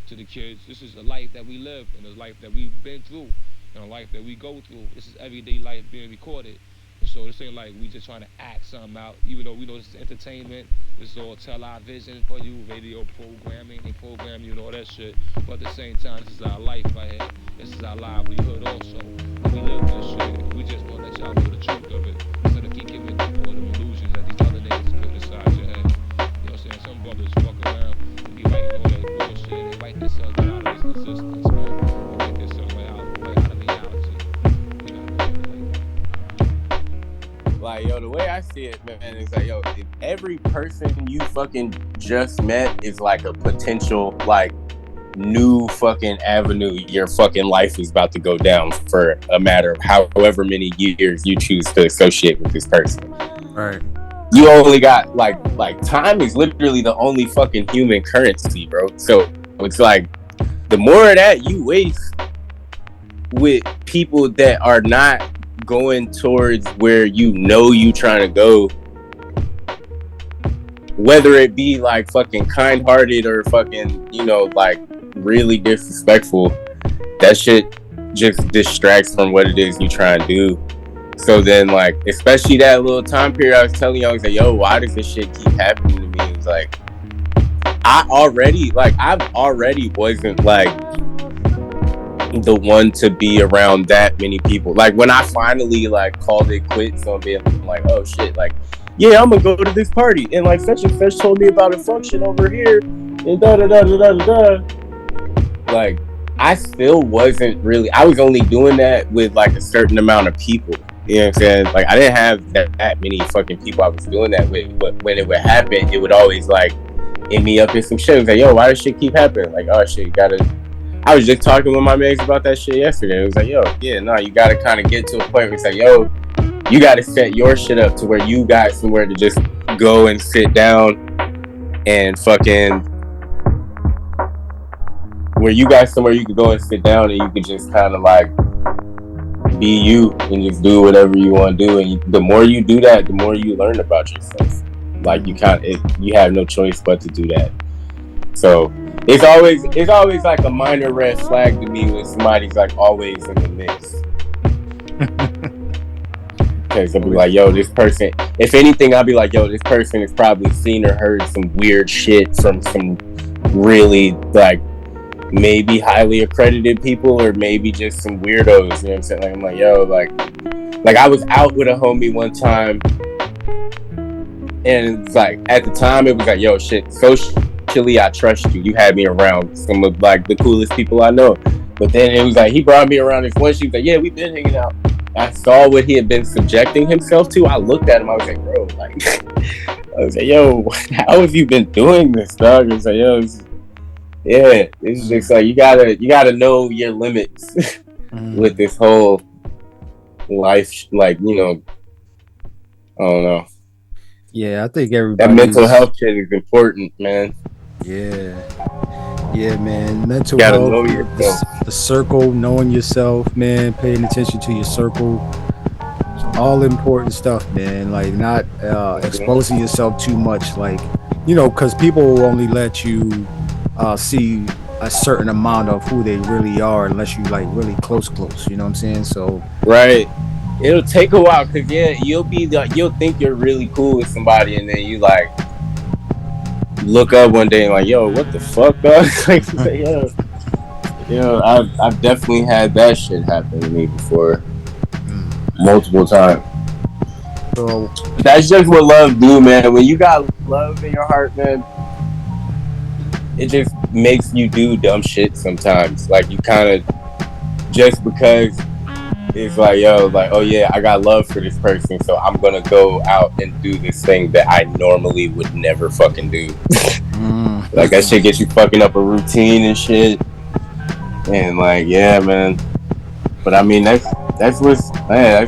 to the kids. This is a life that we live and a life that we've been through and a life that we go through. This is everyday life being recorded. And so this ain't like we just trying to act something out, even though we know this is entertainment. This is all television for you, radio programming, they program you and all that shit. But at the same time, this is our life right here. This is our livelihood also. We live this shit. We just want to let y'all know the truth of it. Instead of keep giving all the illusions that these other niggas put inside your head. You know what I'm saying? Some brothers fuck around and be writing all that bullshit. They write themselves out of this existence, man. They write themselves right out of reality. Like, yo, the way I see it, man, is like, yo, if every person you fucking just met is like a potential, like, new fucking avenue your fucking life is about to go down for a matter of however many years you choose to associate with this person. Right. You only got, like time is literally the only fucking human currency, bro. So it's like, the more of that you waste with people that are not going towards where you trying to go, whether it be like fucking kind-hearted or fucking, like really disrespectful, that shit just distracts from what it is you trying to do. So then, like, especially that little time period I was telling you, I was like, yo, why does this shit keep happening to me? It was like, I've already wasn't like the one to be around that many people. Like, when I finally like called it quits on being like, oh shit, like, yeah, I'm gonna go to this party and like such and such told me about a function over here and da da da da da da. Like, I still wasn't really, I was only doing that with like a certain amount of people. You know what I'm saying? Like, I didn't have that many fucking people I was doing that with, but when it would happen, it would always like end me up in some shit. It was like, yo, why does shit keep happening? Like, oh shit, I was just talking with my mates about that shit yesterday. It was like, yo, yeah, no, you gotta kind of get to a point where it's like, yo, you gotta set your shit up to where you got somewhere to just go and sit down and fucking, where you got somewhere you could go and sit down and you could just kind of like be you and just do whatever you want to do. And the more you do that, the more you learn about yourself. Like, you have no choice but to do that. So it's always like a minor red flag to me when somebody's like always in the mix. Because I'll be like, yo, this person, if anything, I'll be like, yo, this person has probably seen or heard some weird shit from some really like maybe highly accredited people or maybe just some weirdos. You know what I'm saying? Like, I'm like, yo, like I was out with a homie one time, and it's like, at the time it was like, yo, shit, socially I trust you. You had me around some of like the coolest people I know. But then it was like, he brought me around this one. She was like, yeah, we've been hanging out. I saw what he had been subjecting himself to. I looked at him. I was like, bro, like, I was like, yo, how have you been doing this, dog? I was like, yo, it's just like, you gotta know your limits with this whole life. Like, I don't know. Yeah, I think everybody. That mental health shit is important, man. Yeah, man. Mental health, know the circle, knowing yourself, man, paying attention to your circle. It's all important stuff, man. Like, not exposing yourself too much, like, because people will only let you see a certain amount of who they really are unless you like really close, you know what I'm saying? So right. It'll take a while, because you'll think you're really cool with somebody, and then you like look up one day and like, yo, what the fuck, dog? Like, I've definitely had that shit happen to me before, multiple times. So that's just what love do, man. When you got love in your heart, man, it just makes you do dumb shit sometimes. Like, you kind of, just because it's like, yo, like, oh yeah, I got love for this person, so I'm gonna go out and do this thing that I normally would never fucking do. Like, that shit gets you fucking up a routine and shit. And like, yeah, man. But I mean, that's what's, man,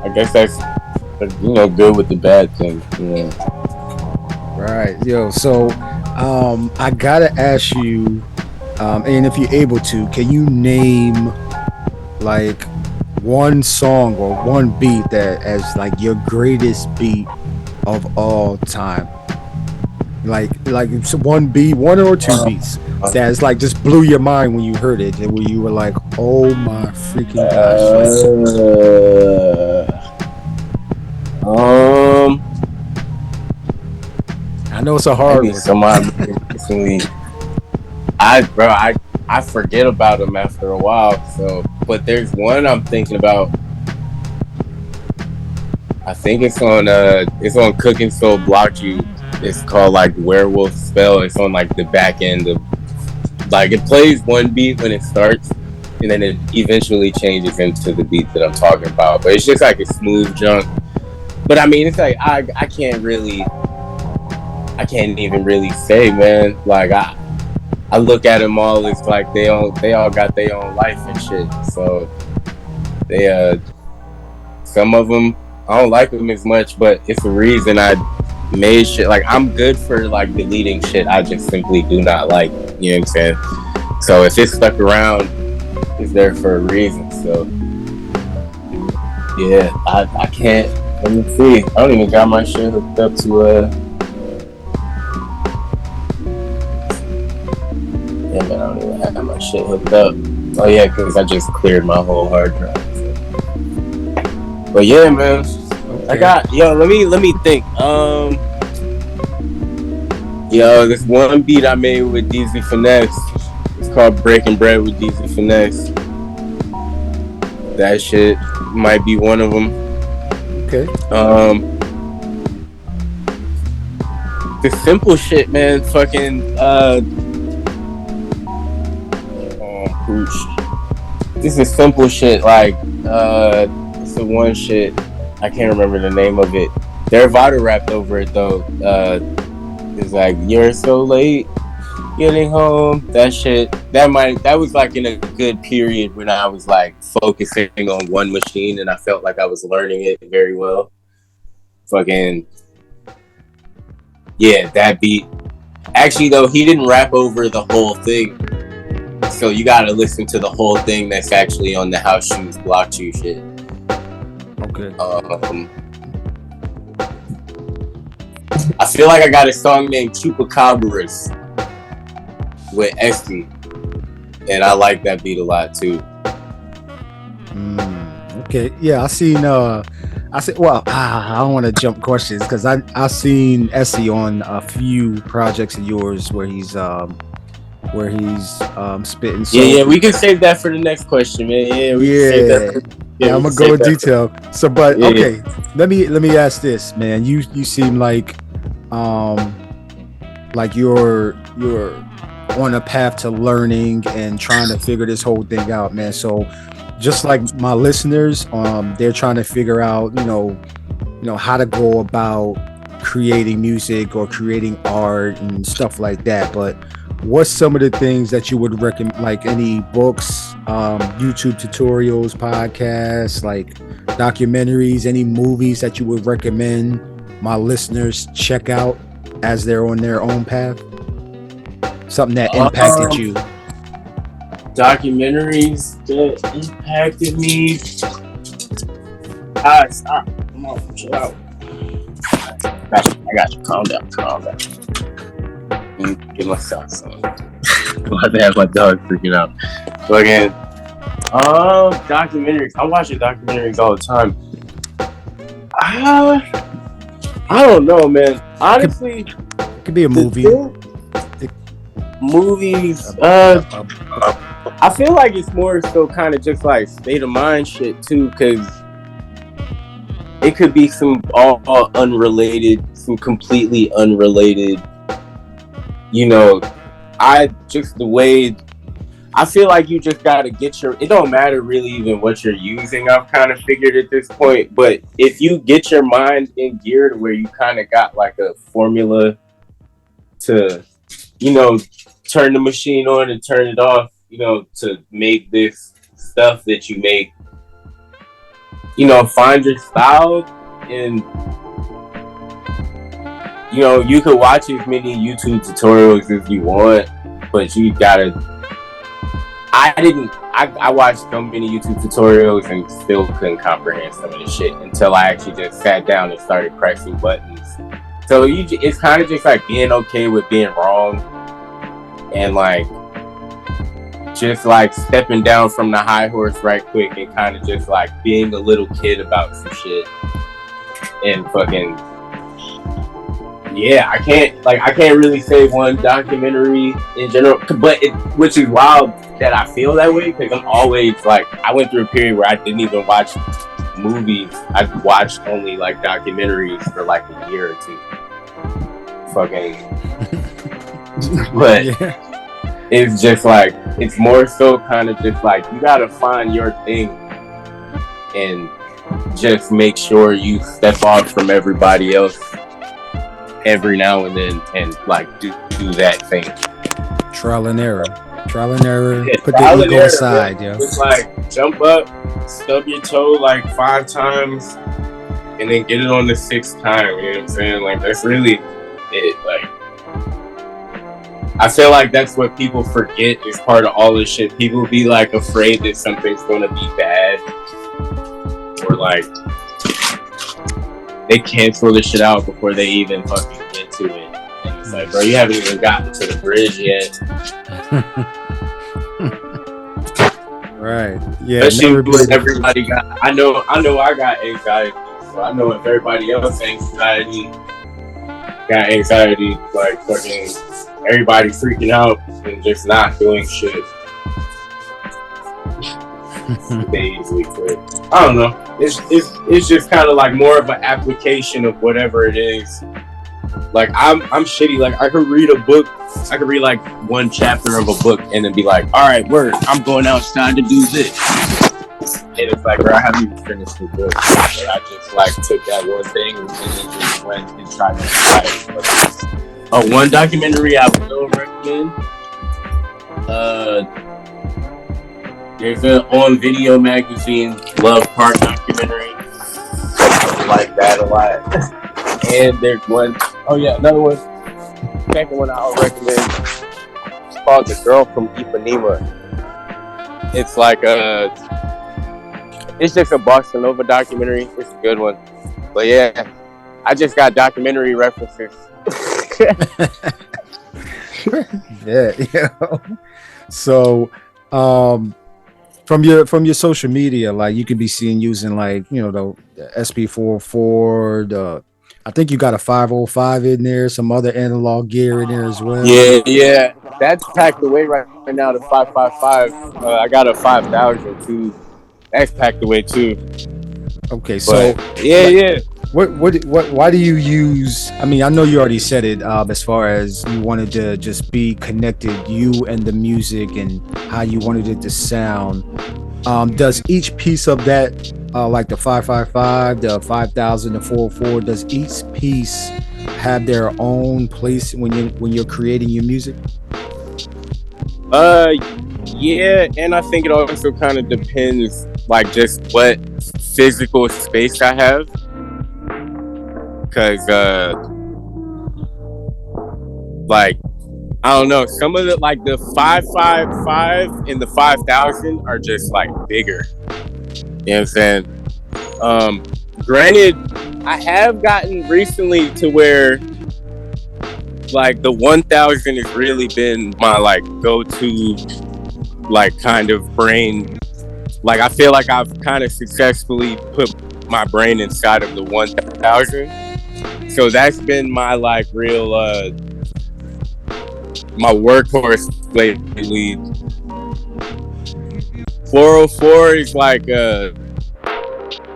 I guess that's good with the bad thing. Yeah. Right, yo. So, I gotta ask you, and if you're able to, can you name like one song or one beat that as like your greatest beat of all time? Like it's one beat, one or two beats that's like just blew your mind when you heard it, and where you were like, "Oh my freaking gosh!" I know it's a hard one. I forget about them after a while. So, but there's one I'm thinking about. I think it's on Cooking Soul Block You. It's called like Werewolf Spell. It's on like the back end of, like, it plays one beat when it starts, and then it eventually changes into the beat that I'm talking about. But it's just like a smooth jump. But I mean, it's like I can't even really say, man. Like I look at them all as like they all got their own life and shit. So they some of them I don't like them as much, but it's a reason I made shit. Like, I'm good for like deleting shit I just simply do not like. You know what I'm saying? So if it's stuck around, it's there for a reason. So yeah, I can't. Let me see. I don't even got my shit hooked up to yeah, man, I don't even have my shit hooked up. Oh yeah, because I just cleared my whole hard drive. So. But yeah, man. I got let me think. This one beat I made with DZ Finesse. It's called Breaking Bread with DZ Finesse. That shit might be one of them. Okay. The simple shit, man. Fucking this is simple shit. Like it's the one shit. I can't remember the name of it. They're Vada rapped over it though. It's like, you're so late getting home. That shit. That was like in a good period when I was like focusing on one machine and I felt like I was learning it very well. Fucking yeah, that beat. Actually though, he didn't rap over the whole thing. So you gotta listen to the whole thing that's actually on the House Shoes Block You shit. Okay. I feel like I got a song named Chupacabras with Emcee, and I like that beat a lot too. Okay, yeah, well, I don't want to jump questions because I seen Emcee on a few projects of yours where he's spitting. So, yeah, we can save that for the next question, man. Yeah, I'm gonna go in detail. So, but okay, let me ask this, man. You seem like you're on a path to learning and trying to figure this whole thing out, man. So, just like my listeners, they're trying to figure out, you know, how to go about creating music or creating art and stuff like that. But what's some of the things that you would recommend, like any books, YouTube tutorials, podcasts, like documentaries, any movies that you would recommend my listeners check out as they're on their own path? Something that impacted you. Documentaries that impacted me. Stop. Come on, chill out. I got you. Calm down. Give myself some. I'm about to have my dog freaking out. So again, documentaries. I'm watching documentaries all the time. I don't know, man. Honestly, it could be a movie. Movies. I feel like it's more so kind of just like state of mind shit too, because it could be some all unrelated, some completely unrelated. You know, I feel like you just gotta get it don't matter really even what you're using, I've kind of figured at this point, but if you get your mind in gear to where you kind of got like a formula to, you know, turn the machine on and turn it off, you know, to make this stuff that you make, you know, find your style. And you know, you could watch as many YouTube tutorials as you want, but you gotta. I watched so many YouTube tutorials and still couldn't comprehend some of the shit until I actually just sat down and started pressing buttons So it's kind of just like being okay with being wrong, and like just like stepping down from the high horse right quick, and kind of just like being a little kid about some shit, and fucking yeah. I can't really say one documentary in general, but which is wild that I feel that way, because I'm always like, I went through a period where I didn't even watch movies. I watched only like documentaries for like a year or two. Fucking, but it's just like, it's more so kind of just like, you gotta find your thing and just make sure you step off from everybody else every now and then and like do that thing. Trial and error. Yeah, put the ego aside. Yeah, just like jump up, stub your toe like 5 times, and then get it on the 6th time. You know what I'm saying? Like, that's really it. Like, I feel like that's what people forget is part of all this shit. People be like afraid that something's gonna be bad, or like they cancel the shit out before they even fucking get to it. And it's like, bro, you haven't even gotten to the bridge yet. Right. Yeah. Especially when everybody got. I know. I got anxiety, so I know if everybody else got anxiety, like fucking everybody freaking out and just not doing shit. They easily quit. I don't know. It's just kind of like more of an application of whatever it is. Like I'm shitty. Like I could read a book. I could read like one chapter of a book and then be like, all right, word, I'm going outside to do this. And it's like, bro, I haven't even finished the book. But I just like took that one thing and then just went and tried to apply it. One documentary I will recommend. There's an On Video magazine Love Park documentary. I like that a lot. And there's one. Oh yeah, another one. Second one I'll recommend. It's called The Girl from Ipanema. It's like it's just a Bossa Nova documentary. It's a good one. But yeah, I just got documentary references. Yeah. So, from your social media, like you could be seen using like, you know, the SP404, I think you got a 505 in there, some other analog gear in there as well. Yeah. That's packed away right now, the 555. I got a 5000 too. That's packed away too. Okay, so yeah. Why do you use? I mean, I know you already said it. As far as you wanted to just be connected, you and the music, and how you wanted it to sound. Does each piece of that, like the 555, the 5000, the 404, does each piece have their own place when you're creating your music? Yeah, and I think it also kind of depends, like just what physical space I have. Cause like I don't know, some of the like the 555 and the 5000 are just like bigger. You know what I'm saying? Granted, I have gotten recently to where like the 1000 has really been my like go-to like kind of brain. Like I feel like I've kind of successfully put my brain inside of the 1000. So that's been my like real my workhorse lately. 404 is like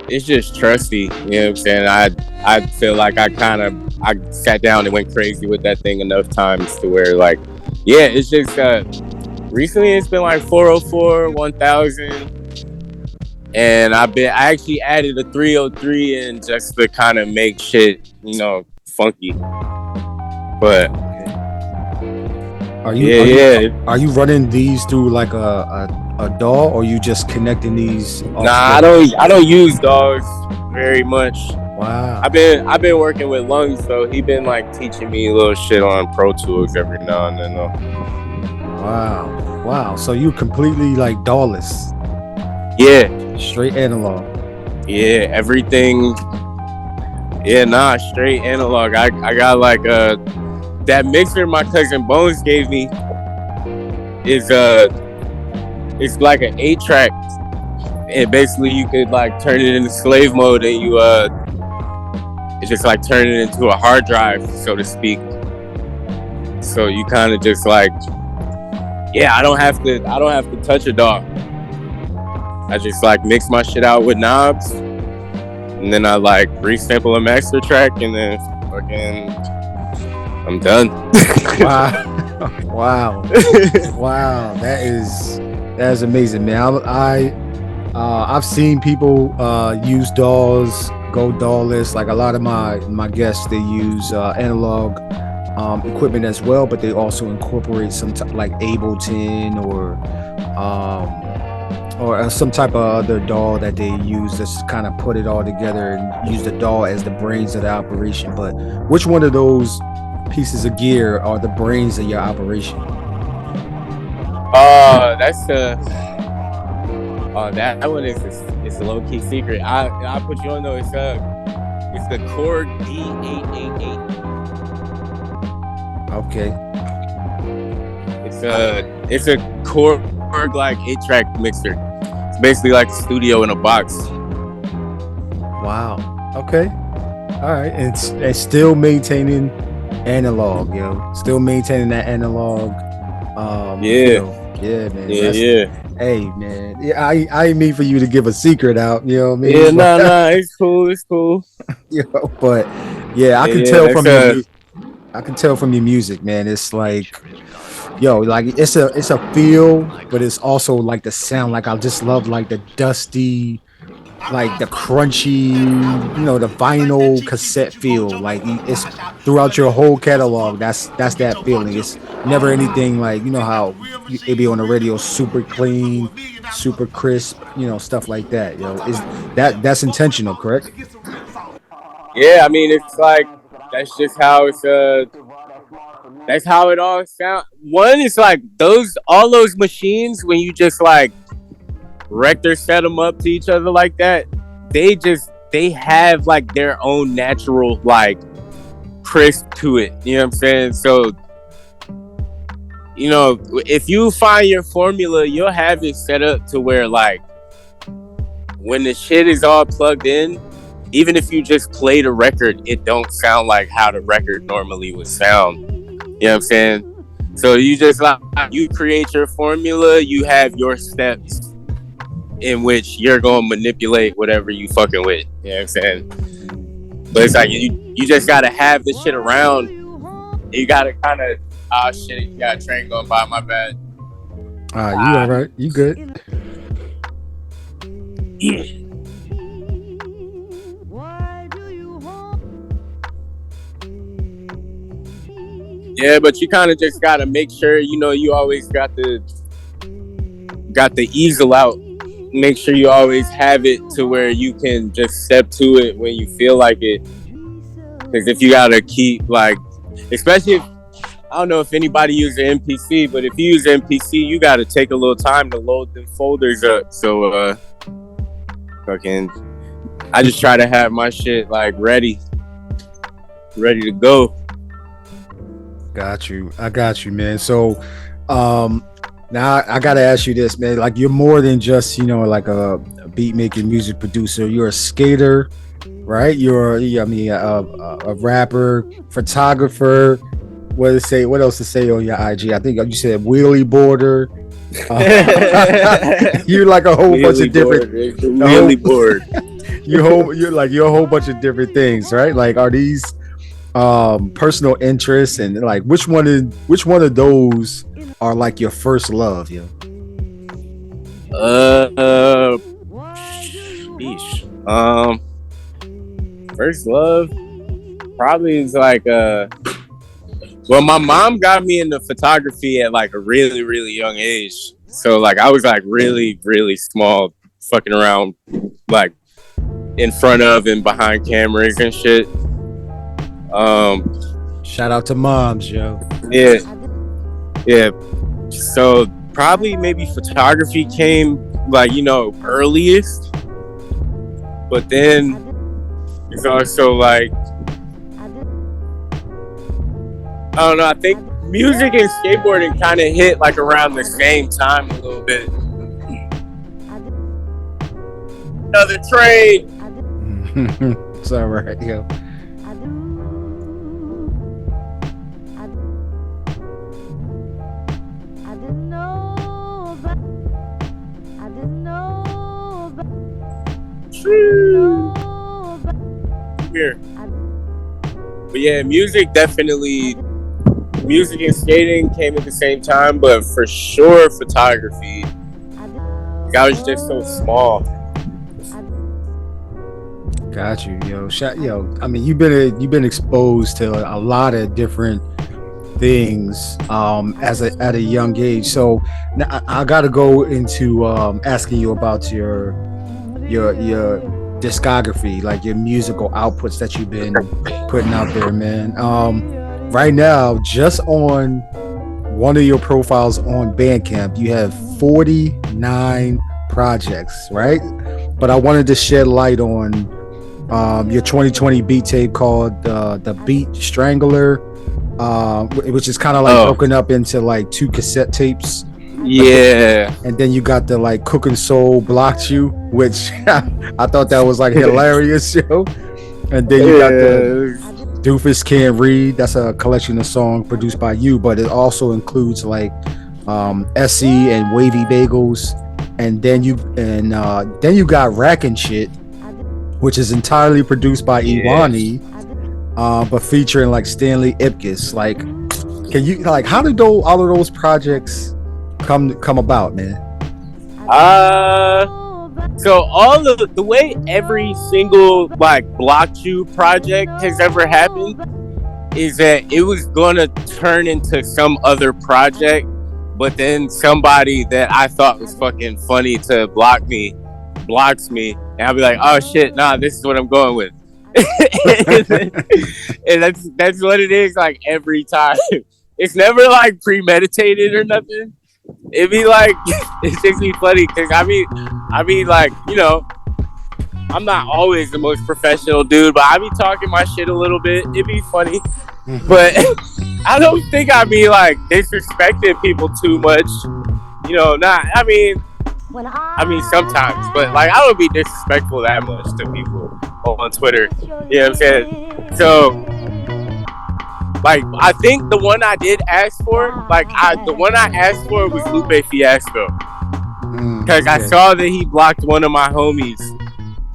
it's just trusty, you know what I'm saying? I feel like I sat down and went crazy with that thing enough times to where like, yeah, it's just recently it's been like 404, 1000. And I actually added a 303 in just to kind of make shit, you know, funky. But are you running these through like a DAW, or you just connecting these? Nah, I don't use DAWs very much. Wow. I've been working with Lungs, so he been like teaching me a little shit on Pro Tools every now and then. Wow. So you completely like DAWless? Yeah. Straight analog. Yeah, everything Yeah, nah, straight analog. I got like that mixer my cousin Bones gave me is it's like an 8-track, and basically you could like turn it into slave mode, and you it's just like turn it into a hard drive, so to speak. So you kind of just like, yeah, I don't have to touch a DAW. I just like mix my shit out with knobs, and then I like resample a master track, and then fucking I'm done. Wow. Wow. That is amazing, man. I've seen people use DAWs, go DAWless. Like a lot of my guests, they use analog equipment as well, but they also incorporate some like Ableton or some type of other DAW that they use, just kind of put it all together and use the DAW as the brains of the operation. But which one of those pieces of gear are the brains of your operation? That's that one is a low key secret. I put you on though. It's the Korg D888. Okay. It's a Korg like 8-track mixer. It's basically like a studio in a box. Wow. Okay. All right. It's still maintaining analog, yo. Still maintaining that analog. Yeah. You know, yeah, man. Yeah. Hey, man. Yeah, I ain't mean for you to give a secret out. You know what I mean? Yeah, nah. It's cool. Yo, but yeah, I can tell from your. I can tell from your music, man. It's like, yo, like it's a feel, but it's also like the sound. Like I just love like the dusty, like the crunchy, you know, the vinyl cassette feel. Like it's throughout your whole catalog. That's that feeling. It's never anything like, you know how it be on the radio, super clean, super crisp, you know, stuff like that. Yo, is that's intentional, correct? Yeah, I mean, it's like that's just how it's that's how it all sounds. One is like all those machines, when you just like Rector set them up to each other like that, they have like their own natural like crisp to it, you know what I'm saying? So, you know, if you find your formula, you'll have it set up to where like when the shit is all plugged in, even if you just play the record, it don't sound like how the record normally would sound, you know what I'm saying? So you just like, you create your formula, you have your steps in which you're going to manipulate whatever you fucking with, you know what I'm saying? But it's like you just got to have this shit around. You got to kind of, oh shit, you got a train going by, my bad. You all right? You good? Yeah. Yeah, but you kind of just got to make sure, you know, you always got the easel out. Make sure you always have it to where you can just step to it when you feel like it. Because if you gotta keep like, especially if, I don't know if anybody uses MPC, but if you use MPC, you gotta take a little time to load the folders up. So fucking, I just try to have my shit like ready to go. I got you, man. So now I gotta ask you this, man. Like, you're more than just, you know, like a beat making music producer. You're a skater, right? You're a rapper, photographer. What else to say on your IG? I think you said wheelie boarder. You're like a whole bunch of different wheelie board. You're a whole bunch of different things, right? Like, are these personal interests, and like which one of those are like your first love, yo? First love probably is like well, my mom got me into photography at like a really, really young age. So like I was like really, really small, fucking around like in front of and behind cameras and shit. Shout out to moms, yo. Yeah. So probably maybe photography came like, you know, earliest. But then It's also like, I don't know, I think music and skateboarding kind of hit like around the same time a little bit. Another train. It's all right, yo. Here. But yeah, music and skating came at the same time, but for sure photography. I was just so small. Got you, yo. I mean, you've been exposed to a lot of different things at a young age. So now I got to go into asking you about your discography, like your musical outputs that you've been putting out there, man. Right now, just on one of your profiles on Bandcamp, you have 49 projects, right? But I wanted to shed light on your 2020 beat tape called the Beat Strangler, which is kind of like broken up into like 2 cassette tapes. Yeah. And then you got the like Cooking Soul Blocked You, which I thought that was like hilarious, yo. And then you got the DøoFus Can't Read. That's a collection of songs produced by you, but it also includes like Essie and Wavy Bagels. And then you got Rackin' Shit, which is entirely produced by Iwani, but featuring like Stanley Ipkiss. Like, can you like how did all of those projects come about, man? So all of the way every single like Blocked You project has ever happened is that it was gonna turn into some other project, but then somebody that I thought was fucking funny to blocks me, and I'll be like, oh shit, nah, this is what I'm going with. And that's what it is, like every time. It's never like premeditated or nothing. It'd be like, it's just be funny because I mean like, you know, I'm not always the most professional dude, but I be talking my shit a little bit. It'd be funny, but I don't think I be like disrespecting people too much. You know, I mean sometimes, but like I don't be disrespectful that much to people on Twitter. You know what I'm saying? So, like, I think the one I did ask for, the one I asked for was Lupe Fiasco. Because I saw that he blocked one of my homies.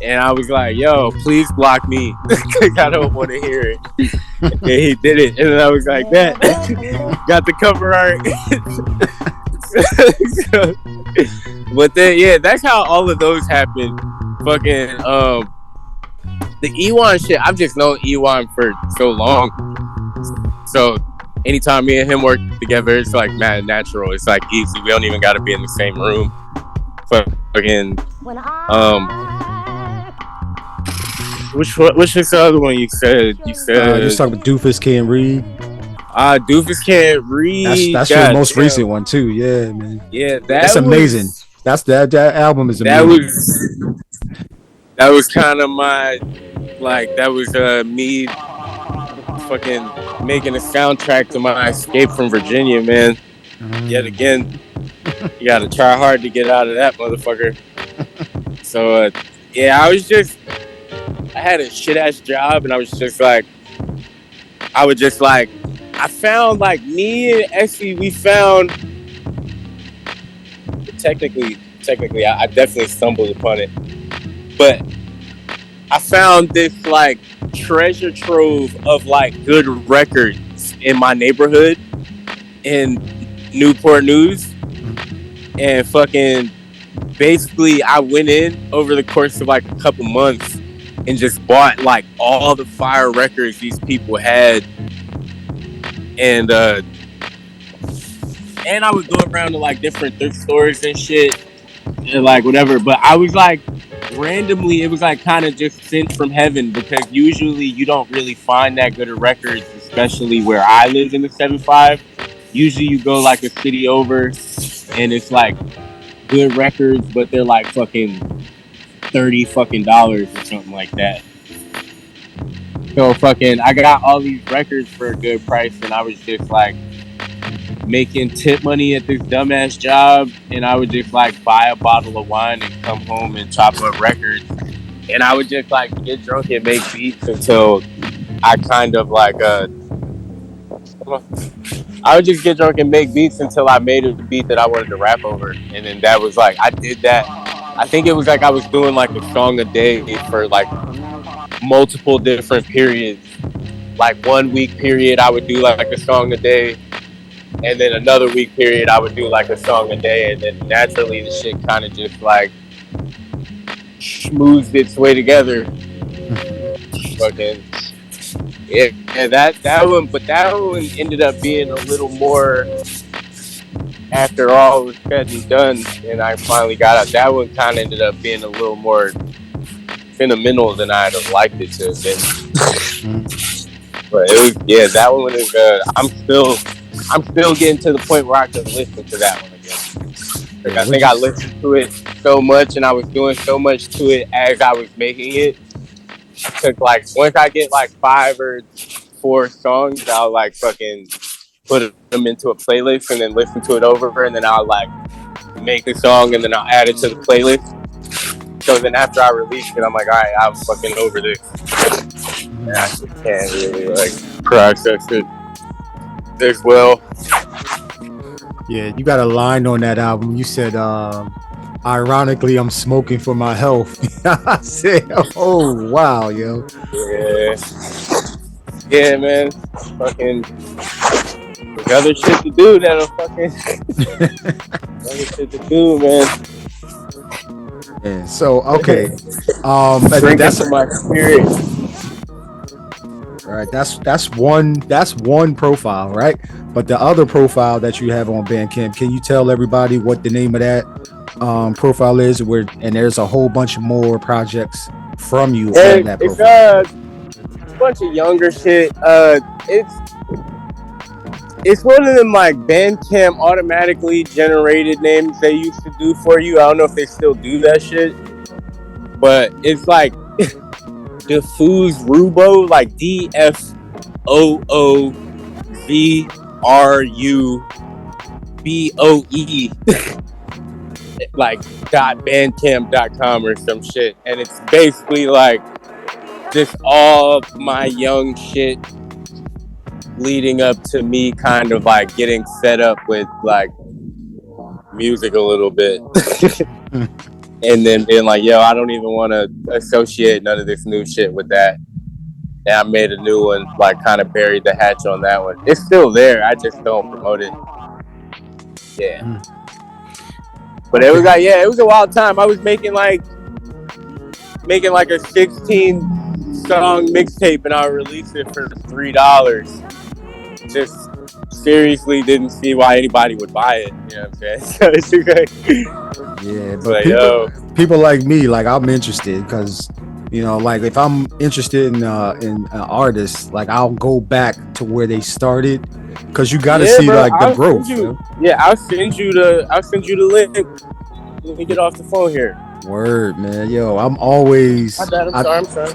And I was like, yo, please block me. Because I don't want to hear it. And he did it. And then I was like, that. Got the cover art. But then, yeah, that's how all of those happened. Fucking, the Ewan shit, I've just known Ewan for so long. So anytime me and him work together, it's like mad natural. It's like easy. We don't even got to be in the same room. Fucking which is the other one you said? You just talking about DøoFus Can't Read. DøoFus Can't Read. That's your most recent one too. Yeah, man. Yeah, that's amazing. That's that album is amazing. That was kind of my that was me fucking making a soundtrack to my escape from Virginia, man. Yet again, you gotta try hard to get out of that motherfucker. So yeah, I had a shit ass job, and I found like me and Essie, we found technically I definitely stumbled upon it, but I found this like treasure trove of like good records in my neighborhood in Newport News, and fucking basically I went in over the course of like a couple months and just bought like all the fire records these people had, and I would go around to like different thrift stores and shit and like whatever, but I was like randomly, it was like kind of just sent from heaven, because usually you don't really find that good of records, especially where I live in the 7-5. Usually you go like a city over and it's like good records, but they're like fucking $30 or something like that. So fucking, I got all these records for a good price, and I was just like making tip money at this dumbass job, and I would just like buy a bottle of wine and come home and chop up records, and I would just like get drunk and make beats until I kind of like I would just get drunk and make beats until I made a beat that I wanted to rap over, and then that was like I did that. I think it was like I was doing like a song a day for like multiple different periods. Like 1 week period, I would do like a song a day, and then another week period, I would do like a song a day, and then naturally the shit kind of just like schmoozed its way together. Fucking yeah, that one, but that one ended up being a little more. After all was said and done, and I finally got out, that one kind of ended up being a little more sentimental than I'd have liked it to have been. But it was, yeah, that one is. I'm still getting to the point where I can listen to that one again. Like, I think I listened to it so much, and I was doing so much to it as I was making it. Cause like once I get like 5 or 4 songs, I'll like fucking put them into a playlist and then listen to it over, and then I'll like make a song and then I'll add it to the playlist. So then after I release it, I'm like, all right, I'm fucking over this. And I just can't really like process it this well. Yeah, you got a line on that album. You said, ironically, I'm smoking for my health. I said, oh wow, yo. Yeah, man. Fucking there's other shit to do that'll fucking other shit to do, man. Yeah, so okay. That's my spirit. All right, that's one profile, right? But the other profile that you have on Bandcamp, can you tell everybody what the name of that profile is? And there's a whole bunch more projects from you on that profile. It's a bunch of younger shit. It's one of them like Bandcamp automatically generated names they used to do for you. I don't know if they still do that shit, but it's like DøoFus Rubo, like DFOOZRUBOE, like .bandcamp.com or some shit, and it's basically like just all my young shit leading up to me kind of like getting set up with like music a little bit. And then being like, yo, I don't even want to associate none of this new shit with that. And I made a new one, like kind of buried the hatch on that one. It's still there, I just don't promote it. Yeah. But it was like, yeah, it was a wild time. I was making like a 16 song mixtape, and I released it for $3. Just seriously didn't see why anybody would buy it. You know what I'm saying? So it's just like, yeah, but like, people like me, like I'm interested because, you know, like if I'm interested in an artist, like I'll go back to where they started because you got to see bro, like the growth. I'll send you the link. Let me get off the phone here. Word, man. Yo, I'm always. I'm sorry.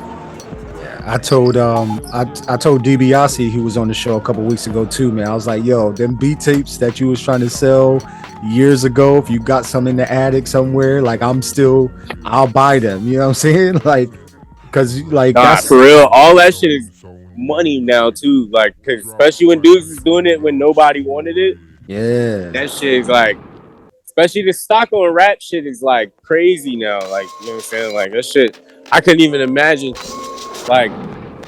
I told DiBiase, he was on the show a couple weeks ago too, man. I was like, yo, them beat tapes that you was trying to sell years ago, if you got some in the attic somewhere, like I'll buy them. You know what I'm saying? Like, cause like that's for real. All that shit is money now too. Like, cause especially when dudes is doing it when nobody wanted it. Yeah. That shit is like, especially the Stockholm rap shit is like crazy now. Like, you know what I'm saying? Like that shit, I couldn't even imagine. Like,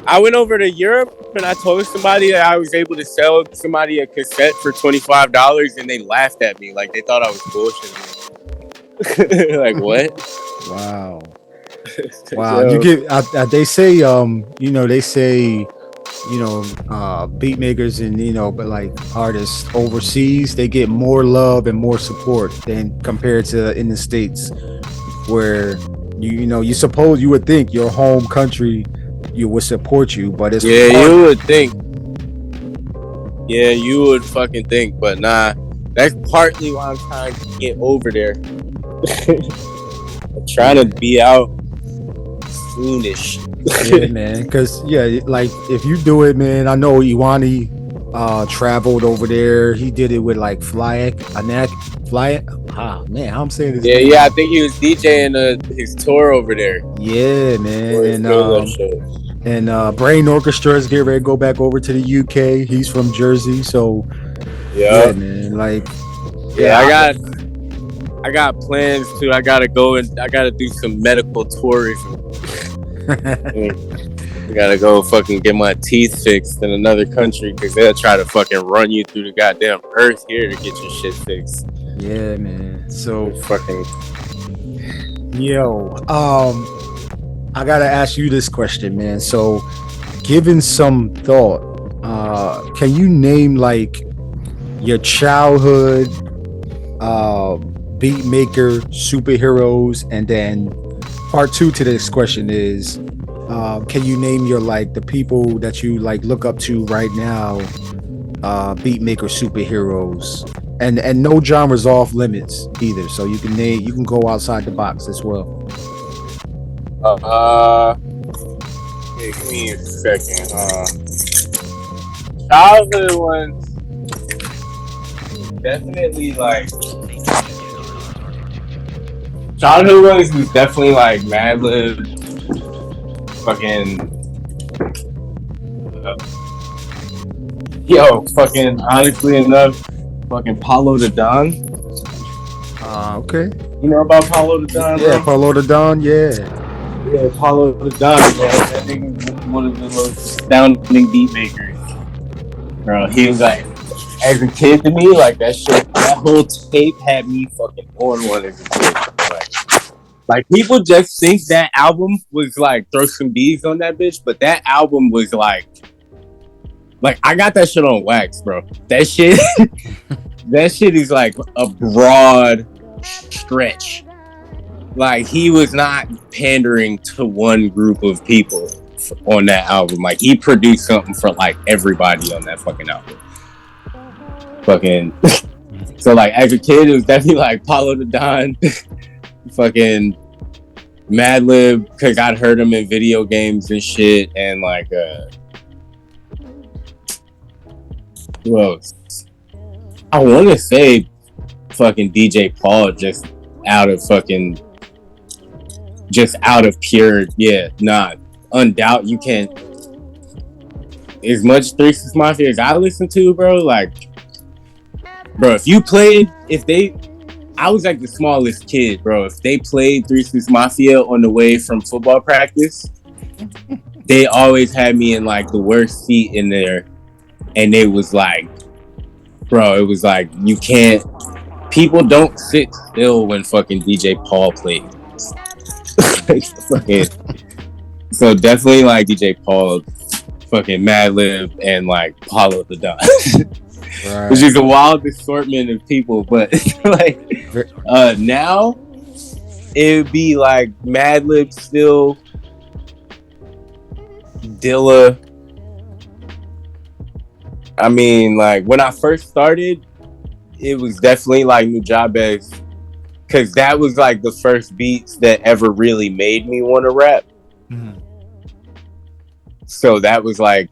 I went over to Europe and I told somebody that I was able to sell somebody a cassette for $25, and they laughed at me like they thought I was bullshitting. Like, what? Wow. Wow. You get they say beat makers and but like artists overseas, they get more love and more support than compared to in the States, where you would think your home country would support you, but it's you would think. Yeah, you would fucking think, but nah. That's partly why I'm trying to get over there. I'm trying to be out soonish. Yeah, man. Because like if you do it, man. I know Iwani traveled over there. He did it with like Fly. Ah, man, how I'm saying this. Yeah. I think he was DJing his tour over there. Yeah, man. And Brain Orchestra is getting ready to go back over to the UK. He's from Jersey, so yeah, man. Like, I got plans too. I gotta go and I gotta do some medical tourism. I gotta go fucking get my teeth fixed in another country because they'll try to fucking run you through the goddamn earth here to get your shit fixed. Yeah, man. So fucking I gotta ask you this question, man. So, given some thought, can you name like your childhood beat maker superheroes? And then part 2 to this question is, can you name your like the people that you like look up to right now, beat maker superheroes? And no genres off limits either, so you can go outside the box as well. Give me a second. Childhood ones, definitely like childhood ones was definitely like Madlib, fucking fucking honestly enough, fucking Paulo the Don. Okay. You know about Paulo the Don? Yeah, bro? Paulo the Don, yeah. Yeah, Paulo the Don, man. That nigga was one of the most astounding beat makers. Bro, he was like, as a kid to me, like that whole tape had me fucking on one as a kid. Like people just think that album was like throw some beats on that bitch, but that album was like I got that shit on wax, bro. That shit is like a broad stretch. Like he was not pandering to one group of people on that album. Like he produced something for like everybody on that fucking album. Fucking so like as a kid it was definitely like Paulo the Don, fucking Madlib, because I'd heard him in video games and shit, and like who else? I want to say fucking DJ Paul, just out of pure undoubt. You can't, as much 3 6 Mafia as I listen to, bro, like bro, I was like the smallest kid, bro. If they played 3 6 Mafia on the way from football practice, they always had me in like the worst seat in there. And it was like, bro, it was like, you can't, people don't sit still when fucking DJ Paul plays. So definitely like DJ Paul, fucking Madlib, and like Paulo the Don. Right. Which is a wild assortment of people, but like now it would be like Madlib still, Dilla. I mean, like when I first started, it was definitely like Nujabes, because that was like the first beats that ever really made me want to rap. Mm-hmm. So that was like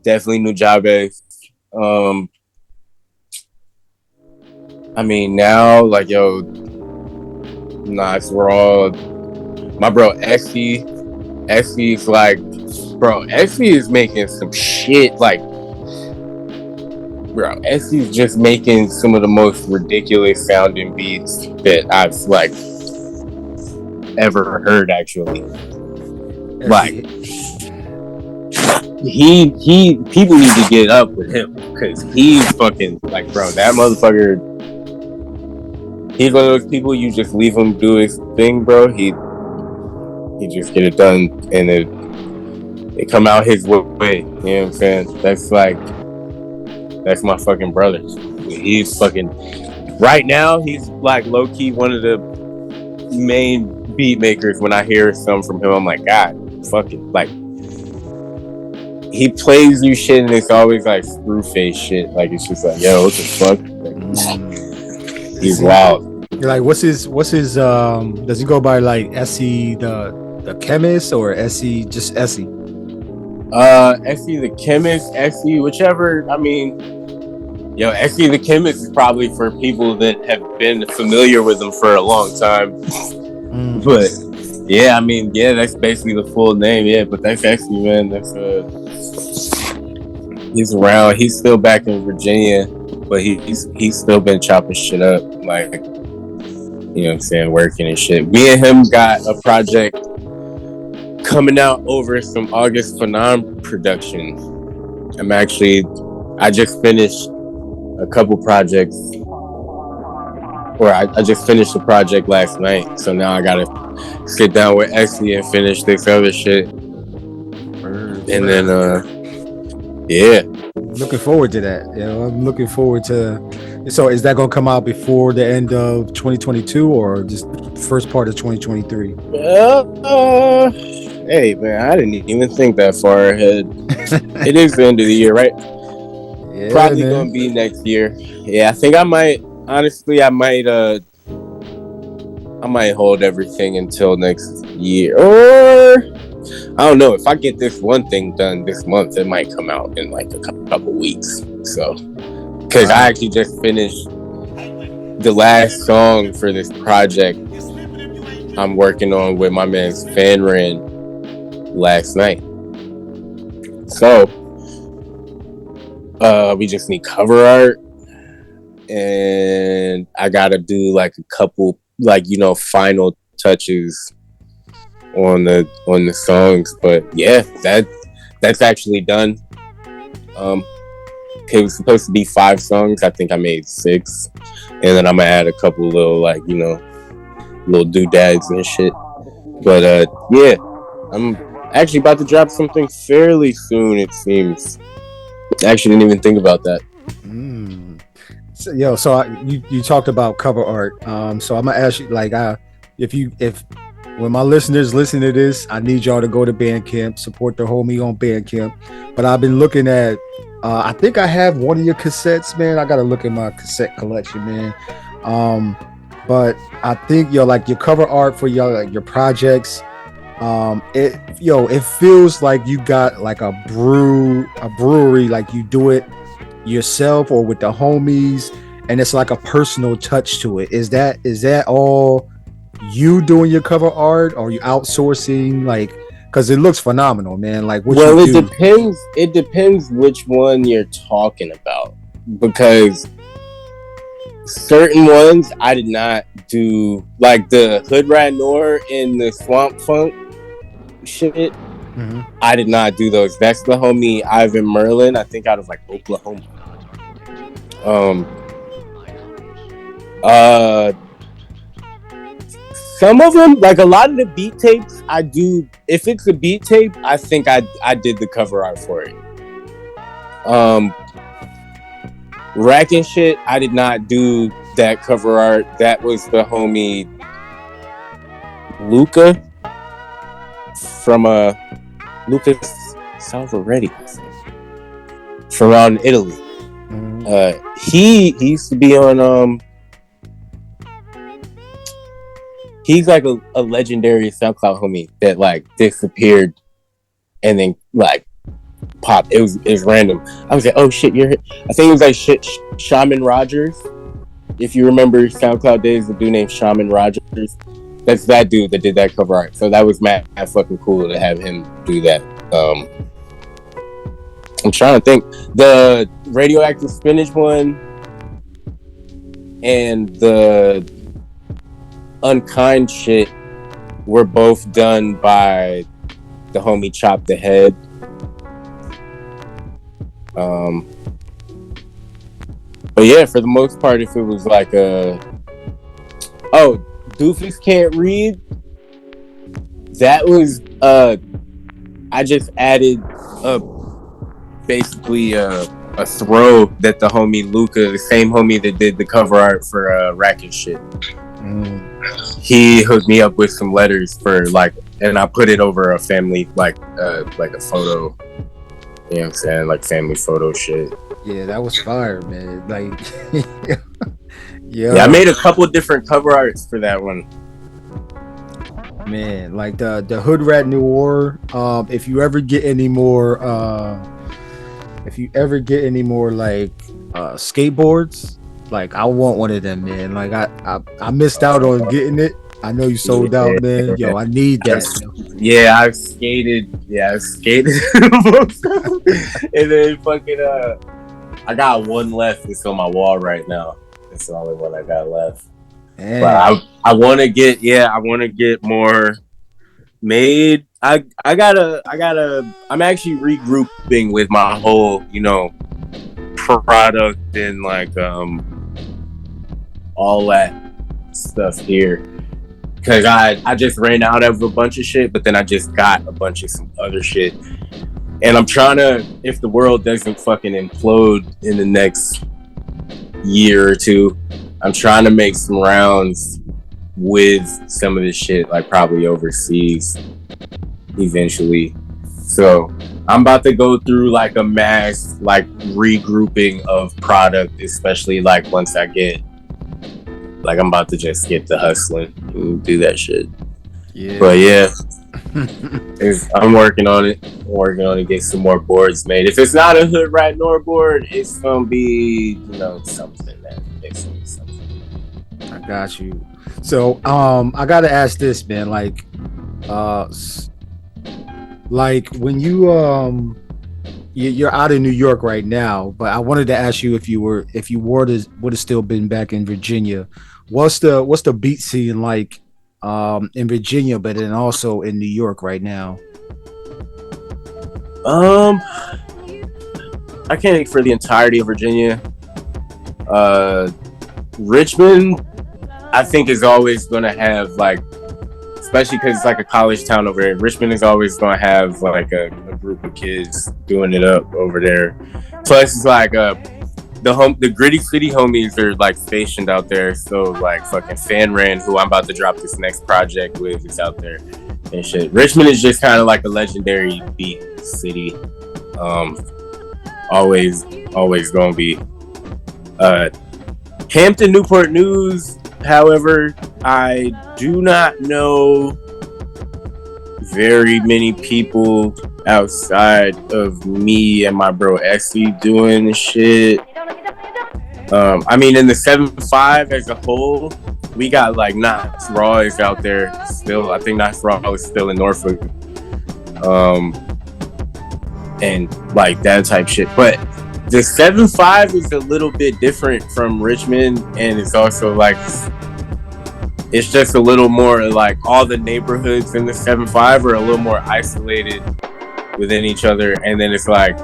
definitely Nujabes. I mean now, like it's raw. My bro Esse's like, bro, Emcee is making some shit. Like, bro, Esse's just making some of the most ridiculous sounding beats that I've like ever heard. Actually, like people need to get up with him because he's fucking like, bro, that motherfucker. He's one of those people you just leave him do his thing, bro. He just get it done and it come out his way. You know what I'm saying? That's my fucking brother. He's fucking right now. He's like low key one of the main beat makers. When I hear something from him, I'm like, God, fucking like. He plays you shit and it's always like screw face shit. Like it's just like, yo, what the fuck? Like, he's wild. You're like, what's his does he go by like Essie the the Chemist or Essie, just Essie? Essie the Chemist, Essie, whichever. I mean, yo, Essie the Chemist is probably for people that have been familiar with him for a long time. But yeah, I mean, yeah, that's basically the full name. Yeah, but that's Essie, man. That's he's around. He's still back in Virginia, but he's still been chopping shit up, like, you know what I'm saying, working and shit. Me and him got a project coming out over some August Phenom production. I just finished a couple projects, or I just finished a project last night, so now I gotta sit down with Essie and finish this other shit. And then yeah, looking forward to that. You know, I'm looking forward to. So is that gonna come out before the end of 2022 or just first part of 2023? Hey man, I didn't even think that far ahead. It is the end of the year, right? Yeah, probably man. gonna be next year. Yeah, I think I might hold everything until next year, or I don't know. If I get this one thing done this month, it might come out in like a couple weeks. So, because I actually just finished the last song for this project I'm working on with my man's Fanran last night. So, we just need cover art, and I gotta do like a couple, like, you know, final touches on the songs. But yeah, that's actually done. It was supposed to be 5 songs. I think I made 6, and then I'm gonna add a couple little, like, you know, little doodads and shit. But yeah, I'm actually about to drop something fairly soon, it seems. I actually didn't even think about that. So, you talked about cover art. So I'm gonna ask you, like, if when my listeners listen to this, I need y'all to go to Bandcamp, support the homie on Bandcamp. But I've been looking at, I think I have one of your cassettes, man. I gotta look at my cassette collection, man. But I think your cover art for your projects, it feels like you got like a brewery, like you do it yourself or with the homies, and it's like a personal touch to it. Is that all you doing your cover art, or are you outsourcing? Like, because it looks phenomenal, man. Like, it depends which one you're talking about, because certain ones I did not do, like the Hood Rat Noir and the Swamp Funk shit. Mm-hmm. I did not do those. That's the homie Ivan Merlin, I think, out of like Oklahoma. Some of them, like a lot of the beat tapes, I do. If it's a beat tape, I think I did the cover art for it. Rack and shit, I did not do that cover art. That was the homie Luca from Lucas Salvaretti, from around Italy. He used to be on he's like a legendary SoundCloud homie that like disappeared and then like popped. It was random. I was like, oh shit, you're here. I think it was like Shaman Rogers. If you remember SoundCloud days, the dude named Shaman Rogers. That's that dude that did that cover art. So that was mad fucking cool to have him do that. I'm trying to think. The Radioactive Spinach one and the Unkind shit were both done by the homie Chop the Head. But yeah, for the most part, if it was like DøoFus Can't Read, that was I just added basically a throw that the homie Luca, the same homie that did the cover art for Rack and shit, he hooked me up with some letters for like, and I put it over a family like a photo. You know what I'm saying? Like family photo shit. Yeah, that was fire, man. Like, yeah, I made a couple different cover arts for that one. Man, like the Hood Rat Noir. If you ever get any more like skateboards, like I want one of them, man. Like I missed out on getting it. I know you sold out, man. Yo, I need that. Yeah, I've skated. And then fucking I got one left. It's on my wall right now. It's the only one I got left. Man. But I want to get more made. I'm actually regrouping with my whole, product and like all that stuff here. Because I just ran out of a bunch of shit, but then I just got a bunch of some other shit. And I'm trying to, if the world doesn't fucking implode in the next year or two, I'm trying to make some rounds with some of this shit, like probably overseas eventually. So I'm about to go through like a mass like regrouping of product, especially like once I get, like I'm about to just get to hustling and do that shit. Yeah. But yeah, I'm working on it. Get some more boards made. If it's not a Hood Rat Noir board, it's gonna be, something, man. It's gonna be something. I got you. So I gotta ask this, man. Like when you're out in New York right now, but I wanted to ask you if you would have still been back in Virginia. What's the beat scene like in Virginia, but then also in New York right now? I can't speak for the entirety of Virginia. Richmond, I think, is always gonna have like, especially because it's like a college town over here. Richmond is always gonna have like a group of kids doing it up over there. Plus, it's like the Gritty City homies are like stationed out there. So like fucking Fanran, who I'm about to drop this next project with, is out there and shit. Richmond is just kind of like a legendary beat city. Always gonna be. Hampton, Newport News, however, I do not know very many people outside of me and my bro Essie doing shit. I mean, in the 7-5 as a whole, we got like Knox Raw is out there still. I think Knox Raw is still in Norfolk. And like that type shit. But the 7-5 is a little bit different from Richmond, and it's also like, it's just a little more like all the neighborhoods in the 7-5 are a little more isolated within each other. And then it's like,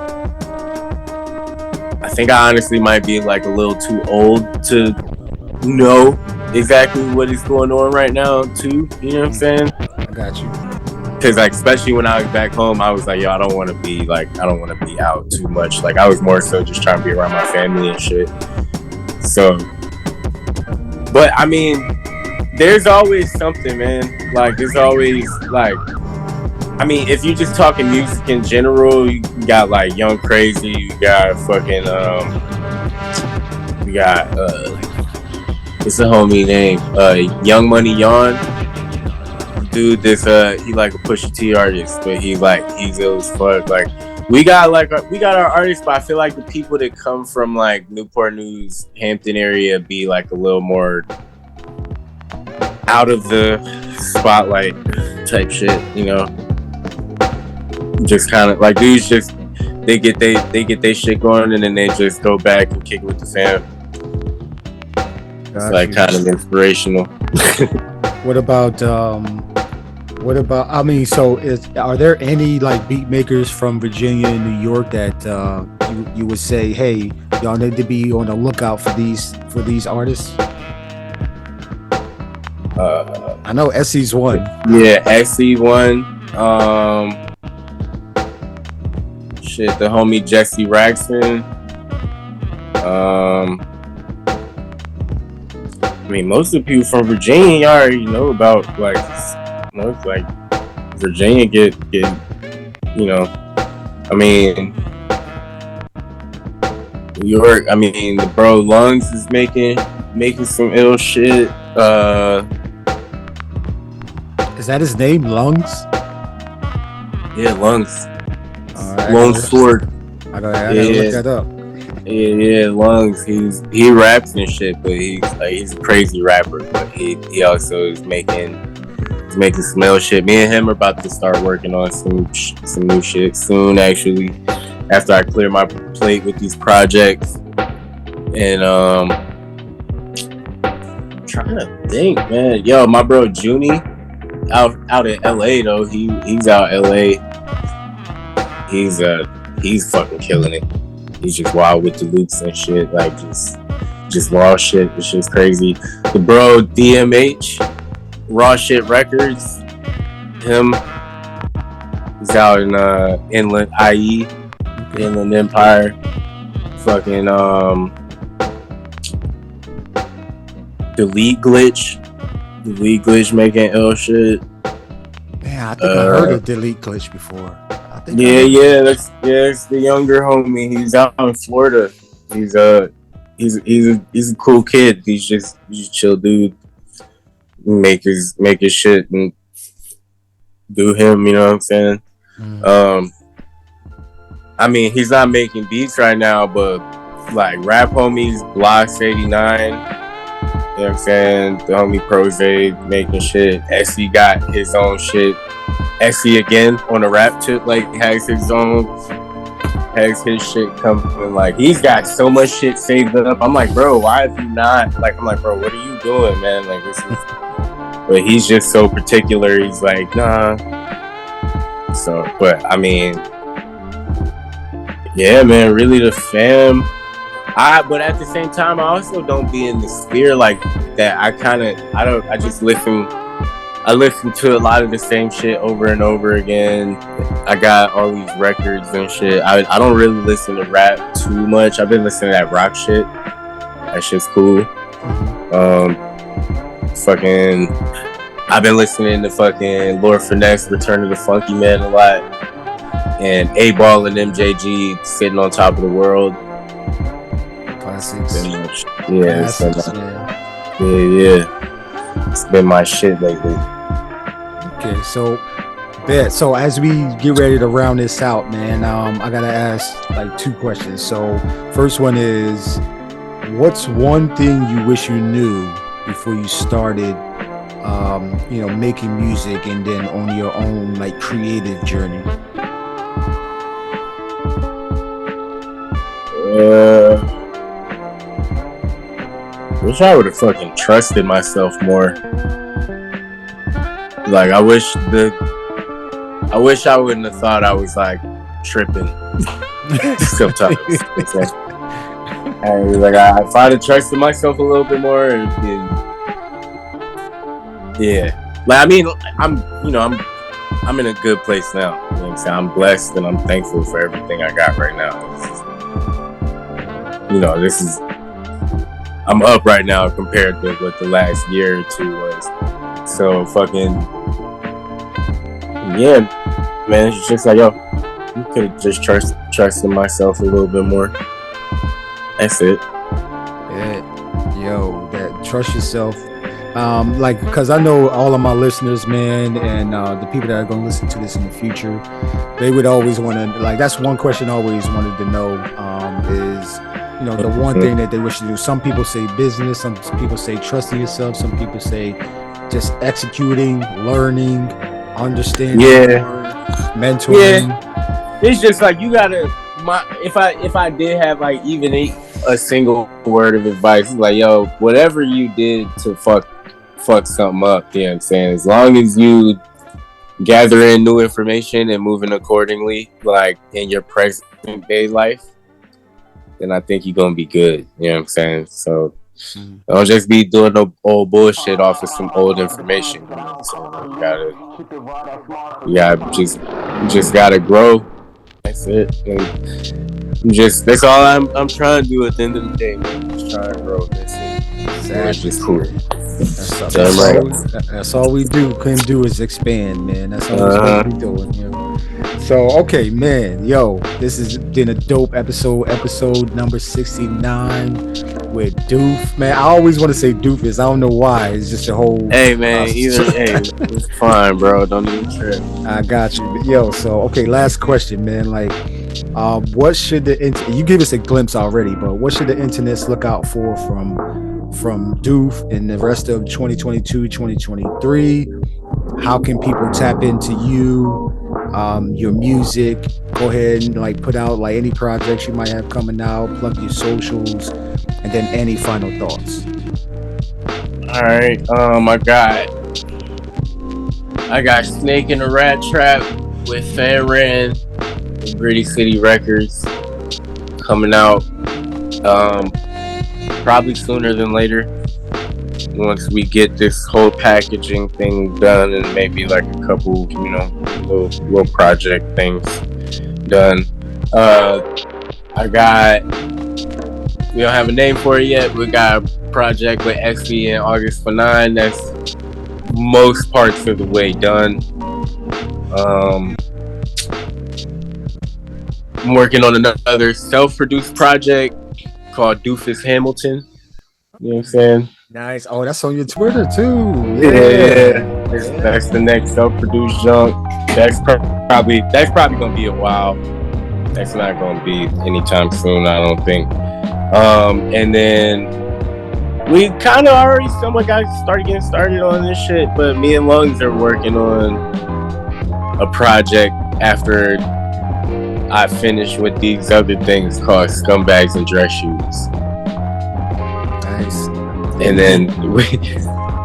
I think I honestly might be like a little too old to know exactly what is going on right now too. You know what I'm saying? I got you. Because like, especially when I was back home, I was like, yo, I don't want to be out too much. Like I was more so just trying to be around my family and shit. So, but I mean, there's always something, man. Like there's always like, I mean, if you just talking music in general, you got like Young Crazy, you got fucking it's a homie name, Young Money Yawn. Dude, this he like a Pusha T artist, but he's ill as fuck. Like we got our artists, but I feel like the people that come from like Newport News, Hampton area be like a little more out of the spotlight type shit, just kind of like dudes just they get their shit going and then they just go back and kick it with the fam. It's like kind of inspirational. What about I mean, so are there any like beat makers from Virginia and New York that you would say, hey, y'all need to be on the lookout for these artists? I know Essie's one. Yeah, Essie one. Shit, the homie Jesse Raxton. I mean, most of the people from Virginia you already know about. Like, it's like Virginia get. I mean, New York. I mean, the bro Lungs is making some ill shit. Is that his name? Lungs? Yeah, Lungs. Right, Lone Sword. I gotta look that up. Yeah, Lungs. He raps and shit, but he's a crazy rapper. But he also is making some L shit. Me and him are about to start working on some new shit soon. Actually, after I clear my plate with these projects, and I'm trying to think, man. Yo, my bro Junie out in LA though. He's out LA. He's fucking killing it. He's just wild with the loops and shit, like just raw shit. It's just crazy. The bro DMH, Raw Shit Records, him, he's out in Inland IE, Inland Empire. Fucking Delete Glitch making L shit. Man, I think I heard of Delete Glitch before. That's the younger homie. He's out in Florida. He's a cool kid. He's just a chill dude. Make his shit and do him, you know what I'm saying? I mean, he's not making beats right now, but like rap homies, Bloss 89, you know what I'm saying? The homie Prose making shit. Essie got his own shit. Essie again on a rap tip, like has his shit coming. Like he's got so much shit saved up. I'm like, bro, why have you not? Like, I'm like, bro, what are you doing, man? Like this is. But he's just so particular. He's like, nah. So, but I mean, yeah, man, really the fam. But at the same time, I also don't be in the sphere like that. I just listen. I listen to a lot of the same shit over and over again. I got all these records and shit. I don't really listen to rap too much. I've been listening to that rock shit. That shit's cool. I've been listening to fucking Lord Finesse, Return of the Funky Man a lot. And A-Ball and MJG, Sitting on Top of the World. Classics. Yeah. It's been my shit lately. Okay, so as we get ready to round this out, man, I gotta ask like two questions. So first one is, what's one thing you wish you knew before you started making music and then on your own like creative journey? Wish I would have fucking trusted myself more. Like I wish I wouldn't have thought I was like tripping sometimes. And like if I'd have trusted myself a little bit more, it'd been, yeah. Like I mean, I'm in a good place now. You know what I'm saying? I'm blessed and I'm thankful for everything I got right now. I'm up right now compared to what the last year or two was. So fucking, yeah, man, it's just like, yo, you could have just trusted myself a little bit more. That's it. Yeah, yo, that trust yourself. Because I know all of my listeners, man, and the people that are going to listen to this in the future, they would always want to, like, that's one question I always wanted to know, is, the one thing that they wish to do. Some people say business, some people say trusting yourself, some people say just executing, learning, understanding, mentoring. Yeah. It's just like you gotta. If I did have like even a single word of advice, like yo, whatever you did to fuck something up, you know what I'm saying? As long as you gather in new information and moving accordingly, like in your present day life, then I think you're gonna be good. You know what I'm saying? So don't just be doing no old bullshit off of some old information. You know what I'm saying? You just gotta grow. That's it. And that's all I'm trying to do at the end of the day, man. Just trying to grow. That's it. It's just cool. That's all we do. Can do is expand, man. That's all we're doing. So okay, man, yo, this has been a dope episode number 69 with Doof. Man, I always want to say Doofus. I don't know why. It's just a whole. Hey man, it's fine, bro. Don't even trip. I got you, yo. So okay, last question, man. Like, what should you give us a glimpse already? But what should the internets look out for from Doof in the rest of 2022, 2023? How can people tap into you? Your music, go ahead and like put out like any projects you might have coming out, plug your socials, and then any final thoughts. All right, I got Snake in the Rat Trap with Fan Ran, Gritty City Records, coming out probably sooner than later. Once we get this whole packaging thing done and maybe like a couple, little project things done. We don't have a name for it yet. We got a project with Emcee in August for 9. That's most parts of the way done. I'm working on another self-produced project called DøoFus Hamilton. You know what I'm saying? Nice. Oh, that's on your Twitter too. Yeah. That's the next self-produced junk. That's probably gonna be a while. That's not gonna be anytime soon, I don't think. And then we kind of already somewhat getting started on this shit, but me and Lungs are working on a project after I finish with these other things called Scumbags and Dress Shoes. Nice. And then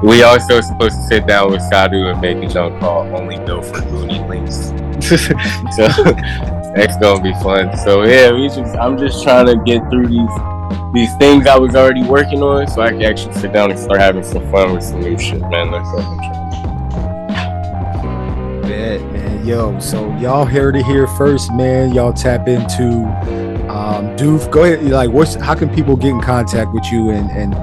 we also supposed to sit down with Sadu and make a junk called Only Built for Goonie Links. So that's gonna be fun. So yeah, I'm just trying to get through these things I was already working on, so I can actually sit down and start having some fun with some new shit, man. That's what I'm trying to do. Bet, man. Yo, so y'all heard it here first, man. Y'all tap into Doof. Go ahead. Like, how can people get in contact with you and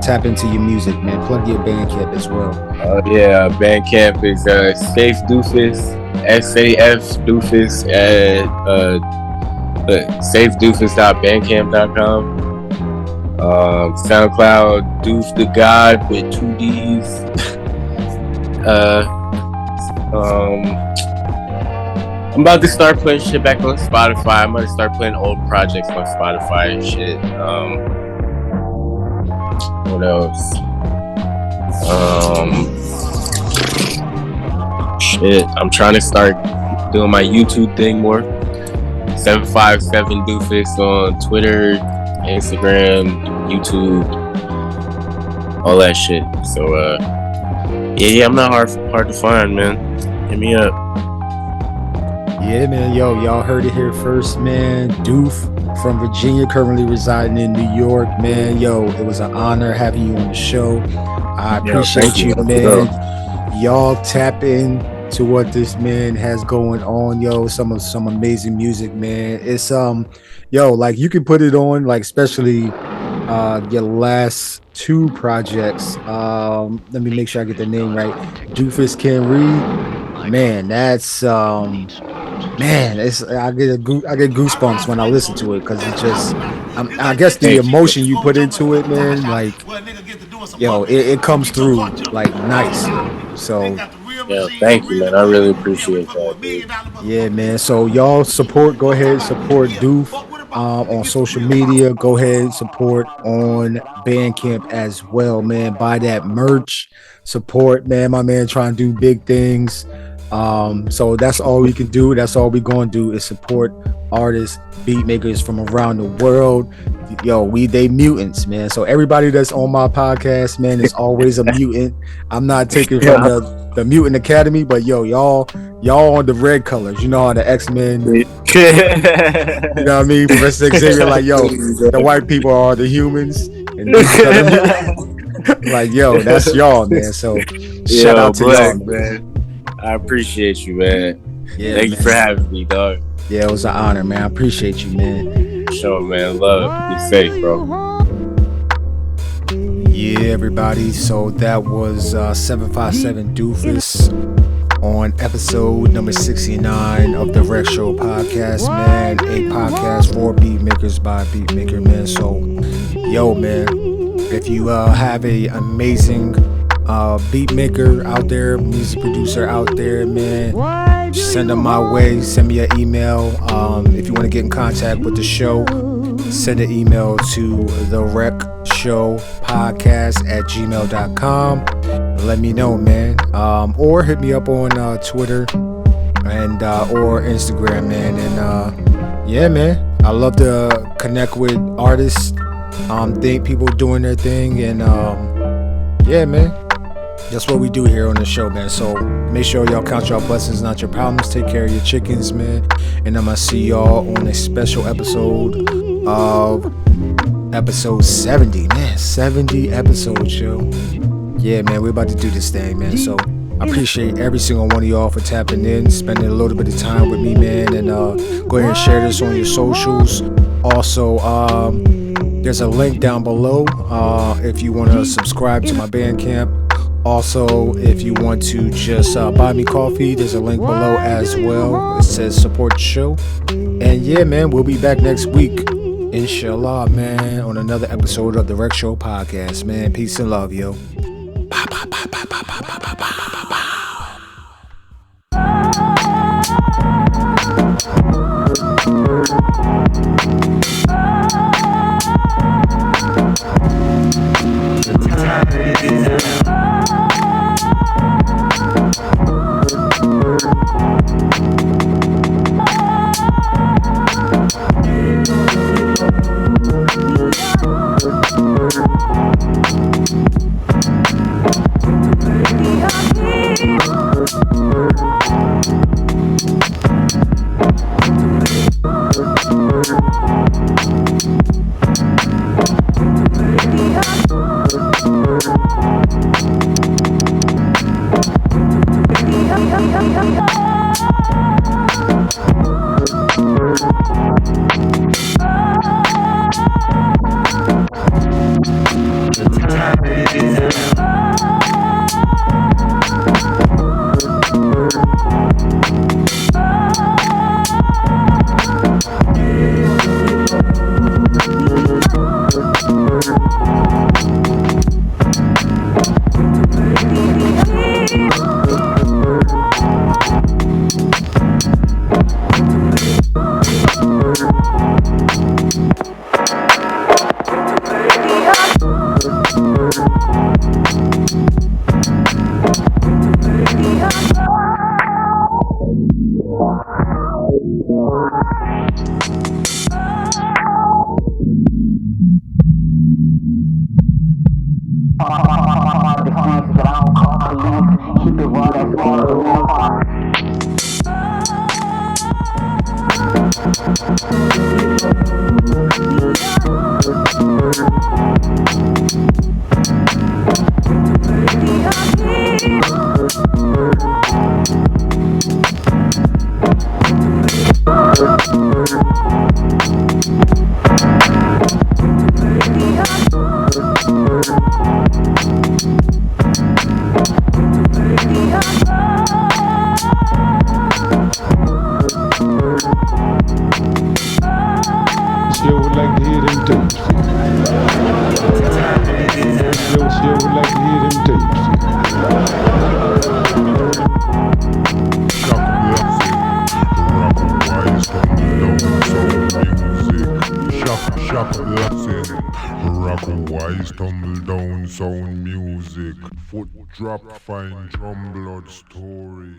tap into your music, man? Plug your Bandcamp as well. Yeah, Bandcamp is Safe DøoFus, SAF DøoFus at safedoofus.bandcamp.com. SoundCloud, Doof the God with 2 D's. I'm about to start putting shit back on Spotify. I'm about to start putting old projects on Spotify and shit. What else? Shit, I'm trying to start doing my YouTube thing more. 757 DøoFus on Twitter, Instagram, YouTube, all that shit. So yeah, I'm not hard to find, man. Hit me up. Yeah, man. Yo, y'all heard it here first, man. Doof from Virginia, currently residing in New York, man. Yo, it was an honor having you on the show. I appreciate you, man. Y'all tap in to what this man has going on, yo. Some amazing music, man. It's yo, like you can put it on, like especially your last 2 projects. Let me make sure I get the name right. DøoFus Can Read. Man, that's man, I get goosebumps when I listen to it, because it's just I guess the emotion you put into it, man, like yo, it comes through like nice. So yeah, thank you, man. I really appreciate that, dude. Yeah, man. So y'all go ahead, support Doof on social media. Go ahead, support on Bandcamp as well, man. Buy that merch. Support, man. My man trying to do big things. So that's all we can do. That's all we gonna do is support artists, beat makers from around the world. Yo, they mutants, man. So everybody that's on my podcast, man, is always a mutant. I'm not taking from the Mutant Academy, but yo, y'all on the red colors. You know how the X-Men, you know what I mean? Professor Xavier, like, yo, the white people are the humans, and like, yo, that's y'all, man. So shout out to y'all, man. I appreciate you, man. Yeah, thank you for having me, dog. Yeah, it was an honor, man. I appreciate you, man. Sure, man. Love. Be safe, bro. Yeah, everybody. So that was 757 DøoFus on episode number 69 of the Rec Show podcast, man. A podcast for beat makers by Beatmaker, man. So, yo, man, if you have a amazing beat maker out there, music producer out there, man, send them my way. Send me an email. If you want to get in contact with the show, send an email to the Rec Show podcast at gmail.com. Let me know, man. Or hit me up on Twitter and or Instagram, man. And yeah, man, I love to connect with artists, think people doing their thing, and yeah, man, that's what we do here on the show, man. So make sure y'all count your blessings, not your problems. Take care of your chickens, man. And I'm gonna see y'all on a special episode of episode 70, man. 70 episodes, yo. Yeah, man, we're about to do this thing, man. So I appreciate every single one of y'all for tapping in, spending a little bit of time with me, man. And go ahead and share this on your socials. Also, there's a link down below if you want to subscribe to my Bandcamp. Also, if you want to just buy me coffee, there's a link below as well. It says support the show. And yeah, man, we'll be back next week, inshallah, man, on another episode of the Rec Show podcast, man. Peace and love, yo. Tumble-down sound music, foot drop, fine drum blood story.